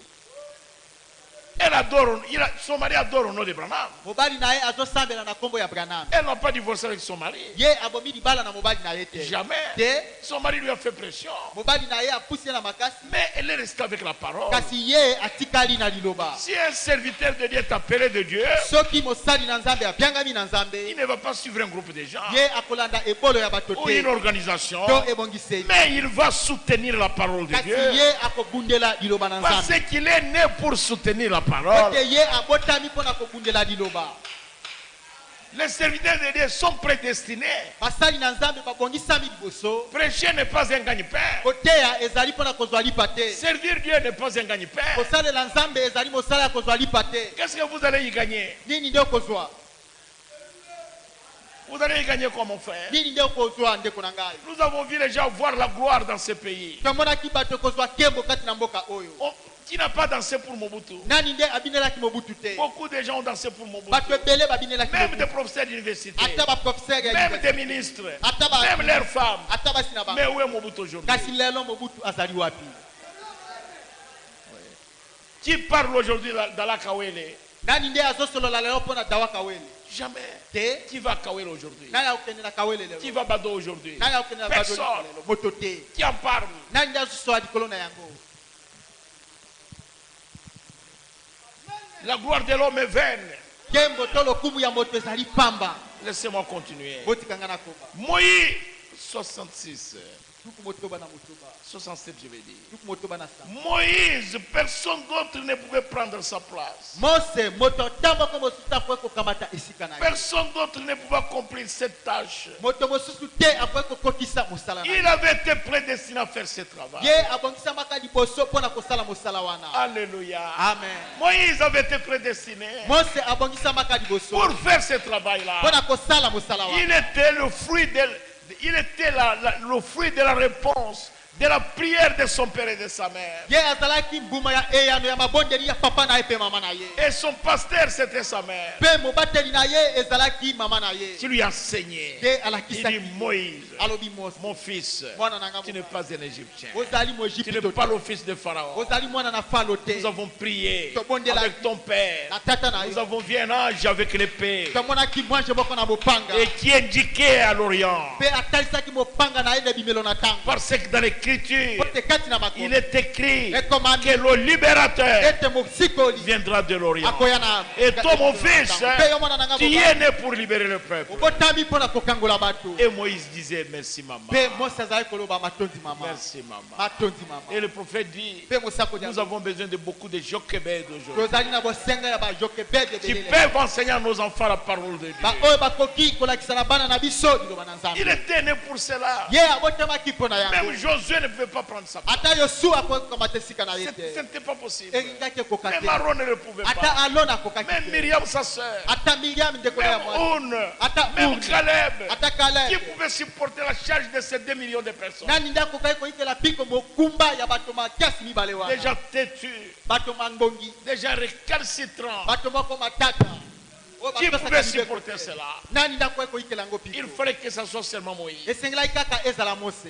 [SPEAKER 1] Elle adore, son mari adore au nom de Branham.
[SPEAKER 2] Mobali na ye azosambela na kombo ya Branham.
[SPEAKER 1] Elle n'a pas divorcé avec son mari.
[SPEAKER 2] Ye abomi libala na mobali na ye te.
[SPEAKER 1] Jamais.
[SPEAKER 2] Te
[SPEAKER 1] Son mari lui a fait pression.
[SPEAKER 2] mobali na ye apusi ye na makasi.
[SPEAKER 1] Mais elle est restée avec la parole.
[SPEAKER 2] Kasi ye atikali na liloba.
[SPEAKER 1] Si un serviteur de Dieu est appelé de Dieu,
[SPEAKER 2] Soki mosali na nzambe abyangami na
[SPEAKER 1] il
[SPEAKER 2] nzambe,
[SPEAKER 1] ne va pas suivre un groupe de gens
[SPEAKER 2] ye akolanda ebolo ya bato
[SPEAKER 1] ou une
[SPEAKER 2] te
[SPEAKER 1] organisation,
[SPEAKER 2] to ebongiseli.
[SPEAKER 1] mais il va soutenir la parole de
[SPEAKER 2] Kasi
[SPEAKER 1] Dieu.
[SPEAKER 2] ye akobundela liloba na
[SPEAKER 1] Parce
[SPEAKER 2] nzambe.
[SPEAKER 1] qu'il est né pour soutenir la parole.
[SPEAKER 2] Ete ye abotami mpona kobundela liloba.
[SPEAKER 1] Les serviteurs de Dieu sont prédestinés.
[SPEAKER 2] Basali na nzambe babongisami liboso.
[SPEAKER 1] Prêcher n'est pas un gagne-pain.
[SPEAKER 2] Koteya ezali mpona kozwa lipa te.
[SPEAKER 1] Servir Dieu n'est pas un gagne-pain.
[SPEAKER 2] Kosalela nzambe ezali mosala ya kozwa lipa te.
[SPEAKER 1] Qu'est-ce que vous allez y gagner?
[SPEAKER 2] Nini nde okozwa?
[SPEAKER 1] Vous allez y gagner quoi, mon frère?
[SPEAKER 2] Nini nde okozwa ndeko na ngai?
[SPEAKER 1] Nous avons vu les gens voir la gloire dans ce pays.
[SPEAKER 2] Tomonaki bato kozwa kembo kati na mboka oyo.
[SPEAKER 1] Oh, qui n'a pas dansé pour Mobutu?
[SPEAKER 2] Nani nde abinelaki Mobutu te?
[SPEAKER 1] Beaucoup de gens ont dansé pour Mobutu.
[SPEAKER 2] Bato ebele babinelaki
[SPEAKER 1] Même
[SPEAKER 2] Mobutu.
[SPEAKER 1] des professeurs d'université.
[SPEAKER 2] Ata baprofesseur ya
[SPEAKER 1] Même des
[SPEAKER 2] université.
[SPEAKER 1] ministres.
[SPEAKER 2] Ata ba-
[SPEAKER 1] Même leurs femmes.
[SPEAKER 2] Ata basi na
[SPEAKER 1] Mais
[SPEAKER 2] bango.
[SPEAKER 1] où est Mobutu aujourd'hui?
[SPEAKER 2] Kasi lelo Mobutu azali wapi?
[SPEAKER 1] Qui parle aujourd'hui dans la Kawele?
[SPEAKER 2] Nani nde azosolola lelo mpona dawa Kawele?
[SPEAKER 1] Jamais.
[SPEAKER 2] Te?
[SPEAKER 1] Qui va à Kawele aujourd'hui?
[SPEAKER 2] Nani akokende na Kawele lelo?
[SPEAKER 1] Qui va à Bado aujourd'hui?
[SPEAKER 2] Nani akokende na Badoli
[SPEAKER 1] Personne.
[SPEAKER 2] lelo? Moto te.
[SPEAKER 1] Qui en parle?
[SPEAKER 2] Nani nde azosola likolo na yango?
[SPEAKER 1] La gloire de l'homme est vaine.
[SPEAKER 2] Kembo to lokumu ya moto ezali pamba.
[SPEAKER 1] Laissez-moi continuer.
[SPEAKER 2] Botikanga na koba.
[SPEAKER 1] Moïse, 66.
[SPEAKER 2] tuku motoba na motoba
[SPEAKER 1] 67, je vais dire.
[SPEAKER 2] tuku motoba na sa
[SPEAKER 1] Moïse, personne d'autre ne pouvait prendre sa place.
[SPEAKER 2] Mose moto tambo ko mosusu akoki kokamata esika na ye
[SPEAKER 1] Personne d'autre ne pouvait accomplir cette tâche.
[SPEAKER 2] moto mosusu te akoki kokokisa mosala na
[SPEAKER 1] Il
[SPEAKER 2] ye
[SPEAKER 1] avait été prédestiné à faire ce travail.
[SPEAKER 2] ye abongisamaka liboso mpo na kosala mosala wana
[SPEAKER 1] Alléluia.
[SPEAKER 2] amen
[SPEAKER 1] Moïse avait été prédestiné
[SPEAKER 2] Mose abongisamaka liboso
[SPEAKER 1] pour faire ce travail-là.
[SPEAKER 2] mpo na kosala mosala wana
[SPEAKER 1] Il était le fruit le fruit de la réponse de la prière de son père et de sa mère.
[SPEAKER 2] ye azalaki mbuma ya eyano ya mabondeli ya papa na ye mpe mama na ye
[SPEAKER 1] Et son pasteur, c'était sa mère.
[SPEAKER 2] mpe mobateli na ye ezalaki mama na ye
[SPEAKER 1] Qui lui enseignait.
[SPEAKER 2] ye
[SPEAKER 1] Il
[SPEAKER 2] alakisaki
[SPEAKER 1] dit, Moïse,
[SPEAKER 2] alobi Mose
[SPEAKER 1] mon fils,
[SPEAKER 2] mwana na nga
[SPEAKER 1] tu n'es pas un Égyptien.
[SPEAKER 2] ozali
[SPEAKER 1] Tu
[SPEAKER 2] moegypte
[SPEAKER 1] n'es pas le fils de Pharaon.
[SPEAKER 2] ozali mwana na falo te
[SPEAKER 1] Nous avons prié
[SPEAKER 2] Tobondela-
[SPEAKER 1] avec ton père.
[SPEAKER 2] na tata na
[SPEAKER 1] Nous
[SPEAKER 2] yo
[SPEAKER 1] avons vu un ange avec l'épée
[SPEAKER 2] tomonaki mwanje moko na mopanga
[SPEAKER 1] et qui indiquait à l'Orient.
[SPEAKER 2] mpe atalisaki mopanga na ye na bimelo na ntango
[SPEAKER 1] Parce que dans l'écriture,
[SPEAKER 2] po te kati na
[SPEAKER 1] il
[SPEAKER 2] makomi
[SPEAKER 1] est écrit
[SPEAKER 2] ekomami
[SPEAKER 1] que le libérateur
[SPEAKER 2] ete mosikoli
[SPEAKER 1] viendra de l'Orient.
[SPEAKER 2] akoya na
[SPEAKER 1] Et toi, mon fils,
[SPEAKER 2] mpe yo mwana na nga
[SPEAKER 1] tu es né pour libérer le peuple.
[SPEAKER 2] obotami mpo na kokangola bato
[SPEAKER 1] Et Moïse disait, merci maman.
[SPEAKER 2] mpe mose azali koloba matondi mama
[SPEAKER 1] Merci maman.
[SPEAKER 2] matondi mama
[SPEAKER 1] Et le prophète dit,
[SPEAKER 2] mpe mose akodia
[SPEAKER 1] nous avons besoin de beaucoup de Jochebed aujourd'hui
[SPEAKER 2] tozali na bosenga ya bajokebede
[SPEAKER 1] qui
[SPEAKER 2] belele
[SPEAKER 1] peuvent enseigner à nos enfants la parole de Dieu.
[SPEAKER 2] baoyo bakoki kolakisa na bana na biso liloba na
[SPEAKER 1] Il
[SPEAKER 2] nzambe
[SPEAKER 1] était né pour cela.
[SPEAKER 2] ye abotamaki mpo na yango
[SPEAKER 1] Même Josué ne pouvait pas prendre sa place.
[SPEAKER 2] ata yosu akoki kokamata esika na ye
[SPEAKER 1] Ce
[SPEAKER 2] te
[SPEAKER 1] n'était pas possible.
[SPEAKER 2] ekingaki ekoka
[SPEAKER 1] Même
[SPEAKER 2] te
[SPEAKER 1] Aaron ne le pouvait
[SPEAKER 2] ata
[SPEAKER 1] pas.
[SPEAKER 2] alon akokaki
[SPEAKER 1] Même
[SPEAKER 2] te
[SPEAKER 1] Myriam, sa sœur.
[SPEAKER 2] ata miriam ndeko na ya
[SPEAKER 1] Même
[SPEAKER 2] mwasi
[SPEAKER 1] On.
[SPEAKER 2] ata
[SPEAKER 1] Même
[SPEAKER 2] Un,
[SPEAKER 1] Caleb.
[SPEAKER 2] ata
[SPEAKER 1] Qui
[SPEAKER 2] kaleb
[SPEAKER 1] pouvait supporter la charge de ces 2 millions de personnes.
[SPEAKER 2] nani nde akokaki koyikela mpiko mokumba ya bato makasi mibale wana
[SPEAKER 1] Déjà têtus.
[SPEAKER 2] bato mangongi
[SPEAKER 1] Déjà récalcitrants.
[SPEAKER 2] bato moko matata oyo
[SPEAKER 1] Qui
[SPEAKER 2] bapesaka
[SPEAKER 1] pouvait
[SPEAKER 2] mibeko
[SPEAKER 1] supporter
[SPEAKER 2] te.
[SPEAKER 1] cela?
[SPEAKER 2] nani nde akoki koyikela yango
[SPEAKER 1] Il
[SPEAKER 2] mpiko
[SPEAKER 1] fallait que ce soit seulement Moïse.
[SPEAKER 2] esengelaki kaka ezala mose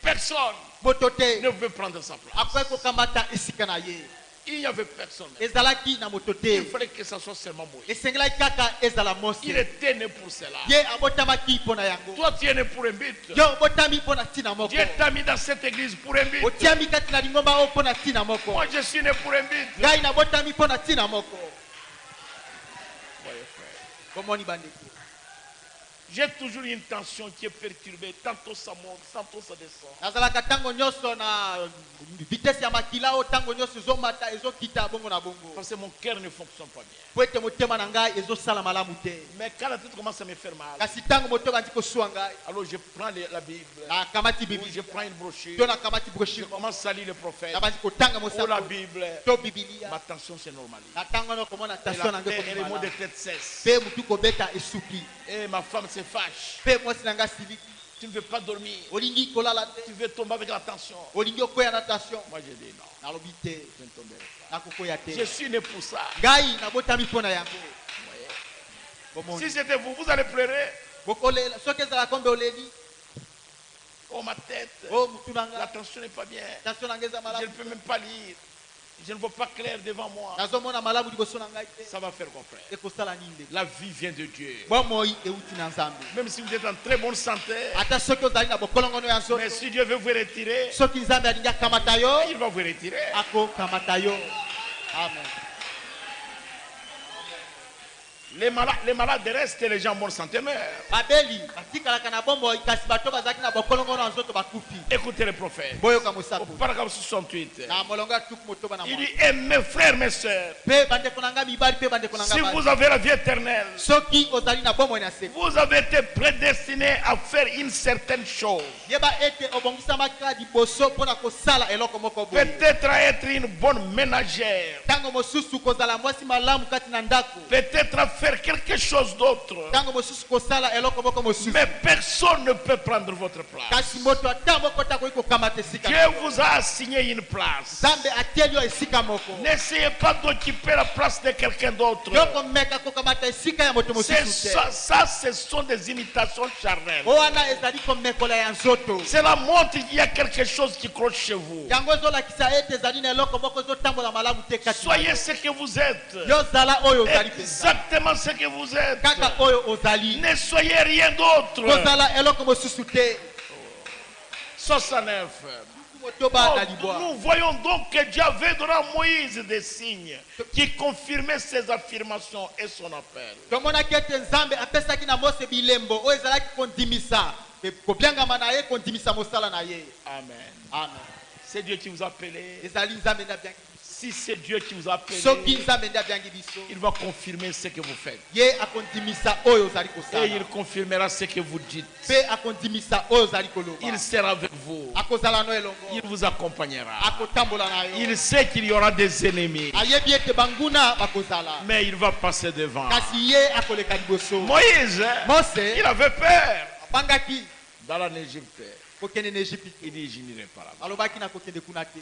[SPEAKER 1] Personne
[SPEAKER 2] moto te
[SPEAKER 1] ne pouvait prendre sa place.
[SPEAKER 2] akoki kokamata esika na ye
[SPEAKER 1] Il n'y avait personne.
[SPEAKER 2] ezalaki na moto
[SPEAKER 1] Il
[SPEAKER 2] te
[SPEAKER 1] fallait que ce soit seulement Moïse.
[SPEAKER 2] esengelaki kaka ezala mose
[SPEAKER 1] Il était né pour cela.
[SPEAKER 2] ye abotamaki mpo na yango
[SPEAKER 1] Toi, tu es né pour un but.
[SPEAKER 2] yo obotami mpo na ntina moko
[SPEAKER 1] Dieu t'a mis dans cette église pour un but.
[SPEAKER 2] otiami kati na lingomba oyo mpo na ntina moko
[SPEAKER 1] Moi, je suis né pour un but.
[SPEAKER 2] ngai nabotami mpo na ntina moko
[SPEAKER 1] Voyez, frère.
[SPEAKER 2] bomoni bandeko
[SPEAKER 1] J'ai toujours une tension qui est perturbée. Tantôt ça monte, tantôt ça descend.
[SPEAKER 2] nazalaka ntango nyonso na vitese ya makila oyo ntango nyonso ezomata ezokita bongo na bongo
[SPEAKER 1] Parce que mon cœur ne fonctionne pas bien.
[SPEAKER 2] po ete motema na ngai ezosala malamu te
[SPEAKER 1] Mais quand la tête commence à me faire mal,
[SPEAKER 2] kasi ntango moto ebandi kosuwa ngai
[SPEAKER 1] alors je prends la Bible.
[SPEAKER 2] nakamati
[SPEAKER 1] Ou je
[SPEAKER 2] biblia
[SPEAKER 1] prends une brochure.
[SPEAKER 2] to nakamati
[SPEAKER 1] Je
[SPEAKER 2] brochure
[SPEAKER 1] commence à lire le prophète.
[SPEAKER 2] nabandi kotanga
[SPEAKER 1] Ou la
[SPEAKER 2] mosako
[SPEAKER 1] Bible.
[SPEAKER 2] to bibilia
[SPEAKER 1] Ma tension c'est normal.
[SPEAKER 2] na ntango wana okomona
[SPEAKER 1] Et,
[SPEAKER 2] tension na ngai
[SPEAKER 1] et les mots de
[SPEAKER 2] komala
[SPEAKER 1] tête cessent.
[SPEAKER 2] mpe motu kobeta esuki
[SPEAKER 1] Et ma femme se fâche.
[SPEAKER 2] mpe mwasi na ngai siliki
[SPEAKER 1] Tu ne veux pas dormir.
[SPEAKER 2] olingi kolala te
[SPEAKER 1] Tu veux tomber avec la tension.
[SPEAKER 2] olingi okwea na tension
[SPEAKER 1] Moi je dis non.
[SPEAKER 2] nalobi te
[SPEAKER 1] Je ne tomberai pas.
[SPEAKER 2] nakokwea
[SPEAKER 1] Je
[SPEAKER 2] te
[SPEAKER 1] suis né pour ça.
[SPEAKER 2] ngai nabotami mpo na yango bomoni
[SPEAKER 1] Si c'était vous, vous allez pleurer.
[SPEAKER 2] bokolela soki ezala kombe oleli
[SPEAKER 1] Oh ma tête.
[SPEAKER 2] o mutu na
[SPEAKER 1] La
[SPEAKER 2] ngai
[SPEAKER 1] tension n'est pas bien.
[SPEAKER 2] tension na ngai eza
[SPEAKER 1] Je ne
[SPEAKER 2] malamu
[SPEAKER 1] peux même pas lire. Je ne vois pas clair devant moi.
[SPEAKER 2] nazomona malamu liboso na ngai te
[SPEAKER 1] Ça va faire quoi, frère?
[SPEAKER 2] ekosala nini ndeko
[SPEAKER 1] La vie vient de Dieu.
[SPEAKER 2] bomoi euti na nzambe
[SPEAKER 1] Même si vous êtes en très bonne santé,
[SPEAKER 2] ata soki ozali na bokolongono ya nzoto
[SPEAKER 1] mais si Dieu veut vous retirer,
[SPEAKER 2] soki nzambe alingi akamata yo
[SPEAKER 1] il va vous retirer.
[SPEAKER 2] akokamata yo amen
[SPEAKER 1] Les malades restent et les gens en bonne santé meurent.
[SPEAKER 2] babeli batikalaka na bomoi kasi bato bazalaki na bokolongono ya nzoto bakufi
[SPEAKER 1] Écoutez le prophète.
[SPEAKER 2] boyoka
[SPEAKER 1] Au
[SPEAKER 2] mosako
[SPEAKER 1] paragraphe 68,
[SPEAKER 2] na molongo ya tuku motoba na
[SPEAKER 1] il
[SPEAKER 2] mwa
[SPEAKER 1] dit, et mes frères, mes sœurs,
[SPEAKER 2] mpe bandeko na ngai mibali mpe bandeko na
[SPEAKER 1] si
[SPEAKER 2] ngai
[SPEAKER 1] vous
[SPEAKER 2] basi,
[SPEAKER 1] avez la vie éternelle,
[SPEAKER 2] soki ozali na bomoi na seko
[SPEAKER 1] vous avez été prédestinés à faire une certaine chose.
[SPEAKER 2] yeba ete obongisamaki kaka liboso mpo na kosala eloko moko boye
[SPEAKER 1] Peut-être à être une bonne ménagère.
[SPEAKER 2] ntango mosusu kozala mwasi malamu kati na ndako
[SPEAKER 1] Peut-être à faire quelque chose d'autre.
[SPEAKER 2] ntango mosusu kosala eloko moko mosusu
[SPEAKER 1] Mais personne ne peut prendre votre place.
[SPEAKER 2] kasi moto ata moko te akoki kokamata esika
[SPEAKER 1] Dieu vous a assigné une place.
[SPEAKER 2] nzambe atieli yo esika moko
[SPEAKER 1] N'essayez pas d'occuper la place de quelqu'un d'autre.
[SPEAKER 2] yo komeka kokamata esika ya moto
[SPEAKER 1] C'est
[SPEAKER 2] mosusu te
[SPEAKER 1] ça, ce sont des imitations charnelles.
[SPEAKER 2] o wana ezali komekola ya nzoto
[SPEAKER 1] Cela montre qu'il y a quelque chose qui cloche chez vous.
[SPEAKER 2] yango ezolakisa ete ezali na eloko moko ezotambola malamu te kati na
[SPEAKER 1] Soyez
[SPEAKER 2] yo.
[SPEAKER 1] ce que vous êtes.
[SPEAKER 2] yo zala oyo ozali mpenza
[SPEAKER 1] Exactement ce que vous êtes.
[SPEAKER 2] kaka oyo ozali
[SPEAKER 1] Ne soyez rien d'autre.
[SPEAKER 2] kozala eloko mosusu te
[SPEAKER 1] 69.
[SPEAKER 2] motoba na libwa.
[SPEAKER 1] Nous voyons donc que Dieu avait donné à Moïse des signes qui confirmaient ses affirmations et son appel.
[SPEAKER 2] Tomona kete nzambe apesaki na Mose bilembo oyo ezalaki kondimisa kobyangama na ye kondimisa mosala na ye.
[SPEAKER 1] Amen.
[SPEAKER 2] Amen.
[SPEAKER 1] C'est Dieu qui vous a appelé.
[SPEAKER 2] Ezali nzambe nde abyangi.
[SPEAKER 1] Si c'est Dieu qui vous a appelé,
[SPEAKER 2] Soki nzambe nde abyangi biso.
[SPEAKER 1] il va confirmer ce que vous faites.
[SPEAKER 2] Ye akondimisa oyo ozali
[SPEAKER 1] Et
[SPEAKER 2] kosala.
[SPEAKER 1] il confirmera ce que vous dites.
[SPEAKER 2] Pe akondimisa oyo ozali koloba.
[SPEAKER 1] Il sera avec vous.
[SPEAKER 2] Akozala no elongo.
[SPEAKER 1] Il vous accompagnera.
[SPEAKER 2] Akotambola na yo.
[SPEAKER 1] Il sait qu'il y aura des ennemis.
[SPEAKER 2] Ayebi ete banguna bakozala.
[SPEAKER 1] Mais il va passer devant.
[SPEAKER 2] Kasi ye akoleka liboso.
[SPEAKER 1] Moïse,
[SPEAKER 2] Mose
[SPEAKER 1] il avait peur.
[SPEAKER 2] abangaki
[SPEAKER 1] Dans l'Égypte,
[SPEAKER 2] kokende na Egypte.
[SPEAKER 1] il dit, je n'irai pas là-bas.
[SPEAKER 2] Alobaki na kokende kuna te.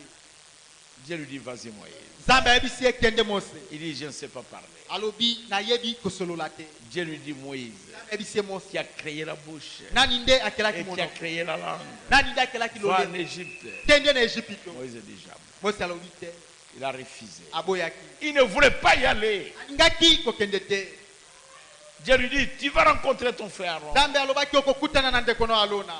[SPEAKER 1] Dieu lui dit, vas-y Moïse.
[SPEAKER 2] Nzambe ayebisi ye kende Mose.
[SPEAKER 1] Il dit, je ne sais pas parler.
[SPEAKER 2] Alobi nayebi kosolola te.
[SPEAKER 1] Dieu lui dit, Moïse,
[SPEAKER 2] Ayebisi ye Mose.
[SPEAKER 1] qui a créé la bouche
[SPEAKER 2] Nani nde akelaki
[SPEAKER 1] et qui a
[SPEAKER 2] monoko?
[SPEAKER 1] créé la langue,
[SPEAKER 2] Nani nde akelaki
[SPEAKER 1] va en
[SPEAKER 2] lolemo?
[SPEAKER 1] Égypte.
[SPEAKER 2] Kende na Egypte.
[SPEAKER 1] Moïse dit jamais.
[SPEAKER 2] Mose alobi te.
[SPEAKER 1] Il a refusé.
[SPEAKER 2] Aboyaki.
[SPEAKER 1] Il ne voulait pas y aller.
[SPEAKER 2] Alingaki kokende te.
[SPEAKER 1] Dieu lui dit, tu vas rencontrer ton frère Aaron.
[SPEAKER 2] Nzambe alobaki okokutana na ndeko no Alona.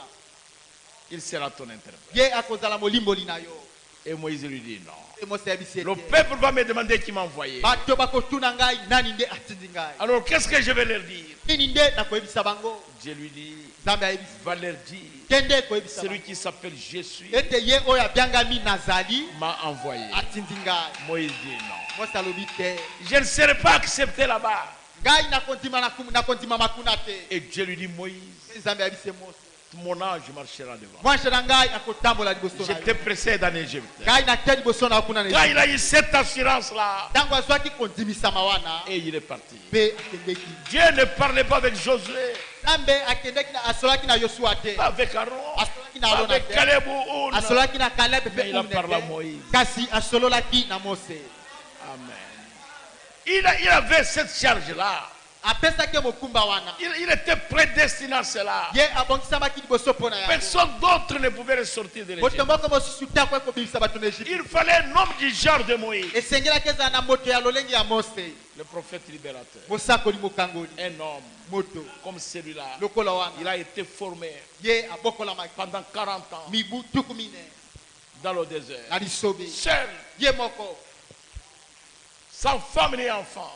[SPEAKER 1] Il sera ton interprète.
[SPEAKER 2] Ye akozala molimboli na yo.
[SPEAKER 1] Et Moïse lui dit, non.
[SPEAKER 2] E Mose ayebisi
[SPEAKER 1] Le
[SPEAKER 2] ete.
[SPEAKER 1] peuple va me demander qui m'a envoyé.
[SPEAKER 2] Bato bakotuna ngai nani nde atindi ngai.
[SPEAKER 1] Alors qu'est-ce que je vais leur dire?
[SPEAKER 2] Nini nde nakoyebisa bango.
[SPEAKER 1] Dieu lui dit,
[SPEAKER 2] Nzambe ayebisi.
[SPEAKER 1] va leur dire,
[SPEAKER 2] Kende koyebisa
[SPEAKER 1] celui
[SPEAKER 2] bango.
[SPEAKER 1] qui s'appelle Jésus
[SPEAKER 2] Ete ye oyo abyangami nazali
[SPEAKER 1] m'a envoyé.
[SPEAKER 2] atindi ngai.
[SPEAKER 1] Moïse dit non.
[SPEAKER 2] Mose alobi te.
[SPEAKER 1] Je ne serai pas accepté là-bas.
[SPEAKER 2] Ngai nakondima makuna te.
[SPEAKER 1] Et Dieu lui dit, Moïse,
[SPEAKER 2] Nzambe ayebisi Mose.
[SPEAKER 1] mon ange marchera devant.
[SPEAKER 2] Mwanshe na ngai akotambola liboso na
[SPEAKER 1] Je
[SPEAKER 2] yo.
[SPEAKER 1] te précède en Égypte.
[SPEAKER 2] Ngai natia liboso na yo kuna na
[SPEAKER 1] Quand il
[SPEAKER 2] Egypte.
[SPEAKER 1] a eu cette assurance-là,
[SPEAKER 2] Ntango azwaki kondimisama wana
[SPEAKER 1] et il est parti.
[SPEAKER 2] mpe akendeki.
[SPEAKER 1] Dieu ne parlait pas avec Josué,
[SPEAKER 2] Nzambe akendeki asolaki na Yosua te.
[SPEAKER 1] pas avec Aaron,
[SPEAKER 2] Asolaki na
[SPEAKER 1] pas
[SPEAKER 2] Alona
[SPEAKER 1] avec
[SPEAKER 2] te.
[SPEAKER 1] Caleb ou Un.
[SPEAKER 2] Asolaki na Caleb
[SPEAKER 1] Mais
[SPEAKER 2] pe
[SPEAKER 1] il a
[SPEAKER 2] Une
[SPEAKER 1] parlé à
[SPEAKER 2] te.
[SPEAKER 1] Moïse.
[SPEAKER 2] Kasi asololaki na Mose.
[SPEAKER 1] Amen. Il avait cette charge-là.
[SPEAKER 2] Apesaki mokumba wana.
[SPEAKER 1] Il était prédestiné à cela.
[SPEAKER 2] Ye abongisamaki liboso mpona yango.
[SPEAKER 1] Personne d'autre ne pouvait ressortir de
[SPEAKER 2] Moto
[SPEAKER 1] l'Égypte.
[SPEAKER 2] moko mosusu te akoki kobimisa bato na Egypte.
[SPEAKER 1] Il fallait un homme du genre de Moïse,
[SPEAKER 2] Esengelaki ezala na moto ya lolenge ya Mose.
[SPEAKER 1] le prophète libérateur.
[SPEAKER 2] Mosakoli mokangoli.
[SPEAKER 1] Un homme
[SPEAKER 2] Moto
[SPEAKER 1] comme celui-là.
[SPEAKER 2] lokola wana.
[SPEAKER 1] Il a été formé
[SPEAKER 2] Ye abokolamaki
[SPEAKER 1] pendant 40 ans
[SPEAKER 2] mibu tuku mine
[SPEAKER 1] dans le désert.
[SPEAKER 2] na lisobe.
[SPEAKER 1] Seul,
[SPEAKER 2] Ye moko
[SPEAKER 1] sans femme ni enfant,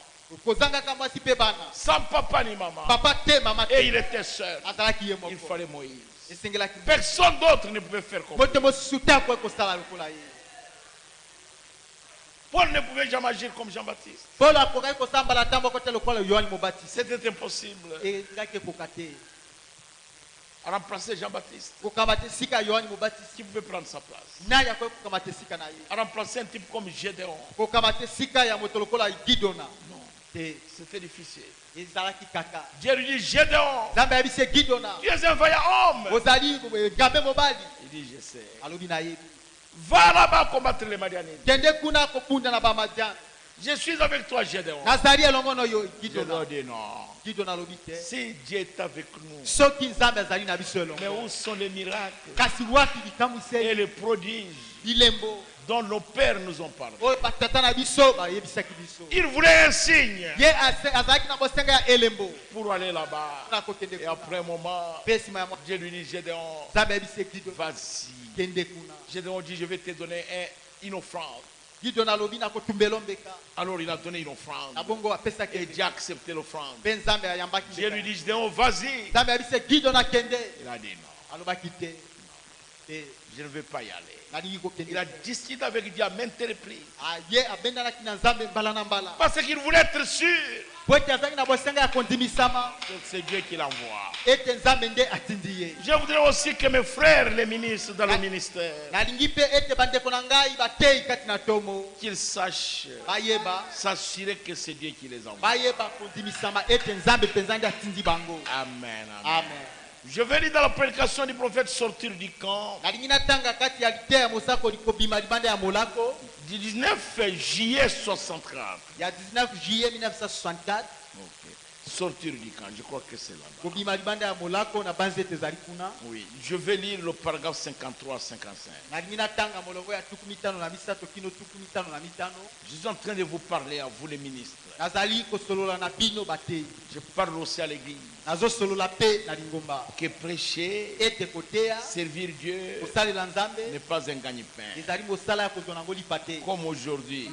[SPEAKER 2] kozangaka mwasi mpe bana.
[SPEAKER 1] sans papa ni maman.
[SPEAKER 2] Papa te mama
[SPEAKER 1] Et il
[SPEAKER 2] te.
[SPEAKER 1] était seul.
[SPEAKER 2] Azalaki ye
[SPEAKER 1] Il
[SPEAKER 2] moko.
[SPEAKER 1] fallait Moïse.
[SPEAKER 2] Esengelaki
[SPEAKER 1] Personne d'autre ne pouvait faire comme lui.
[SPEAKER 2] moto mosusu te akoki kosala lokola ye.
[SPEAKER 1] Paul ne pouvait jamais agir comme Jean-Baptiste.
[SPEAKER 2] Polo akokaki kosambala ata moko te lokola Yohane Mobatisi.
[SPEAKER 1] C'était impossible.
[SPEAKER 2] Ezalaki ekoka te.
[SPEAKER 1] Remplacer Jean-Baptiste.
[SPEAKER 2] Kokamba te sika ya Yohane Mobatisi.
[SPEAKER 1] Qui pouvait prendre sa place?
[SPEAKER 2] Nani akoki kokamba te sika na ye.
[SPEAKER 1] Remplacer un type comme Gédéon.
[SPEAKER 2] Kokamba te sika ya moto lokola Gidona.
[SPEAKER 1] Non,
[SPEAKER 2] Te
[SPEAKER 1] c'était difficile.
[SPEAKER 2] ezalaki kaka.
[SPEAKER 1] Dieu lui dit, Gédéon,
[SPEAKER 2] Nzambe ayebisi ye Gidona.
[SPEAKER 1] tu es un vaillant homme.
[SPEAKER 2] Ozali gambe mobali.
[SPEAKER 1] Il dit, je sais.
[SPEAKER 2] Alobi na yebi.
[SPEAKER 1] Va là-bas combattre les Madianites.
[SPEAKER 2] Kende kuna kobunda na bamadian.
[SPEAKER 1] Je suis avec toi, Gédéon.
[SPEAKER 2] Nazali elongo no yo
[SPEAKER 1] Gédéon
[SPEAKER 2] Gidona.
[SPEAKER 1] dit non.
[SPEAKER 2] Gidona alobi te.
[SPEAKER 1] Si Dieu est avec nous,
[SPEAKER 2] Soki Nzambe azali na biso
[SPEAKER 1] mais
[SPEAKER 2] elongo.
[SPEAKER 1] où sont les miracles
[SPEAKER 2] Kasi wapi
[SPEAKER 1] et
[SPEAKER 2] bikamwiseli
[SPEAKER 1] les prodiges
[SPEAKER 2] bilembo
[SPEAKER 1] dont nos pères nous ont parlé?
[SPEAKER 2] oyo batata na biso bayebisaki biso.
[SPEAKER 1] Il voulait un signe
[SPEAKER 2] Ye azalaki na bosenga ya elembo.
[SPEAKER 1] pour aller là-bas.
[SPEAKER 2] Na kokende
[SPEAKER 1] Et
[SPEAKER 2] kuna.
[SPEAKER 1] après un moment,
[SPEAKER 2] Pe nsima ya mwa-
[SPEAKER 1] Dieu lui dit, Gédéon,
[SPEAKER 2] Nzambe ayebisi ye Gidona.
[SPEAKER 1] vas-y.
[SPEAKER 2] Kende kuna.
[SPEAKER 1] Gédéon dit, je vais te donner une offrande.
[SPEAKER 2] Gidona alobi na kotumbela ombeka.
[SPEAKER 1] Alors il a donné une offrande.
[SPEAKER 2] Na bongo apesaki
[SPEAKER 1] Et
[SPEAKER 2] ye.
[SPEAKER 1] Dieu a accepté l'offrande.
[SPEAKER 2] Mpe Nzambe ayambaki
[SPEAKER 1] Dieu lui
[SPEAKER 2] mbeka.
[SPEAKER 1] dit, Gédéon, vas-y.
[SPEAKER 2] Nzambe ayebisi ye Gidona kende.
[SPEAKER 1] Il a dit non,
[SPEAKER 2] Alobaki te. Te
[SPEAKER 1] je ne veux pas y aller.
[SPEAKER 2] nalingi kokende.
[SPEAKER 1] Il a discuté avec Dieu à maintes reprises.
[SPEAKER 2] Ah, ye abendanaki na Nzambe mbala na mbala.
[SPEAKER 1] Parce qu'il voulait être sûr
[SPEAKER 2] Po ete azalaki na bosenga ya kondimisama
[SPEAKER 1] que c'est Dieu qui l'envoie.
[SPEAKER 2] ete Nzambe nde atindi ye.
[SPEAKER 1] Je voudrais aussi que mes frères, les ministres dans le ministère,
[SPEAKER 2] Nalingi mpe ete bandeko na ngai bateyi kati na tomo
[SPEAKER 1] qu'ils sachent
[SPEAKER 2] bayeba
[SPEAKER 1] s'assurer que c'est Dieu qui les envoie.
[SPEAKER 2] bayeba kondimisama ete Nzambe mpenza nde atindi bango.
[SPEAKER 1] Amen. Amen.
[SPEAKER 2] Amen.
[SPEAKER 1] Je vais lire dans la prédication du prophète sortir du camp
[SPEAKER 2] Nalingi natanga kati ya lite ya mosakoli kobima libanda ya molako
[SPEAKER 1] du 19 juillet 64.
[SPEAKER 2] ya 19 juillet 1964.
[SPEAKER 1] Ok. Sortir du camp, je crois que c'est là-bas.
[SPEAKER 2] kobima libanda ya molako na banzete ezali kuna.
[SPEAKER 1] Oui, je vais lire le paragraphe 53 à 55.
[SPEAKER 2] nalingi natanga molongo ya tuku mitano na misato kino tuku mitano na mitano.
[SPEAKER 1] Je suis en train de vous parler à vous les ministres.
[SPEAKER 2] nazali kosolola na bino bateyi.
[SPEAKER 1] Je parle aussi à l'église.
[SPEAKER 2] nazosolola mpe na lingomba.
[SPEAKER 1] Que prêcher,
[SPEAKER 2] ete koteya
[SPEAKER 1] servir Dieu
[SPEAKER 2] kosalela nzambe
[SPEAKER 1] n'est pas un gagne-pain.
[SPEAKER 2] ezali mosala ya kozwa nango lipa te.
[SPEAKER 1] Comme aujourd'hui,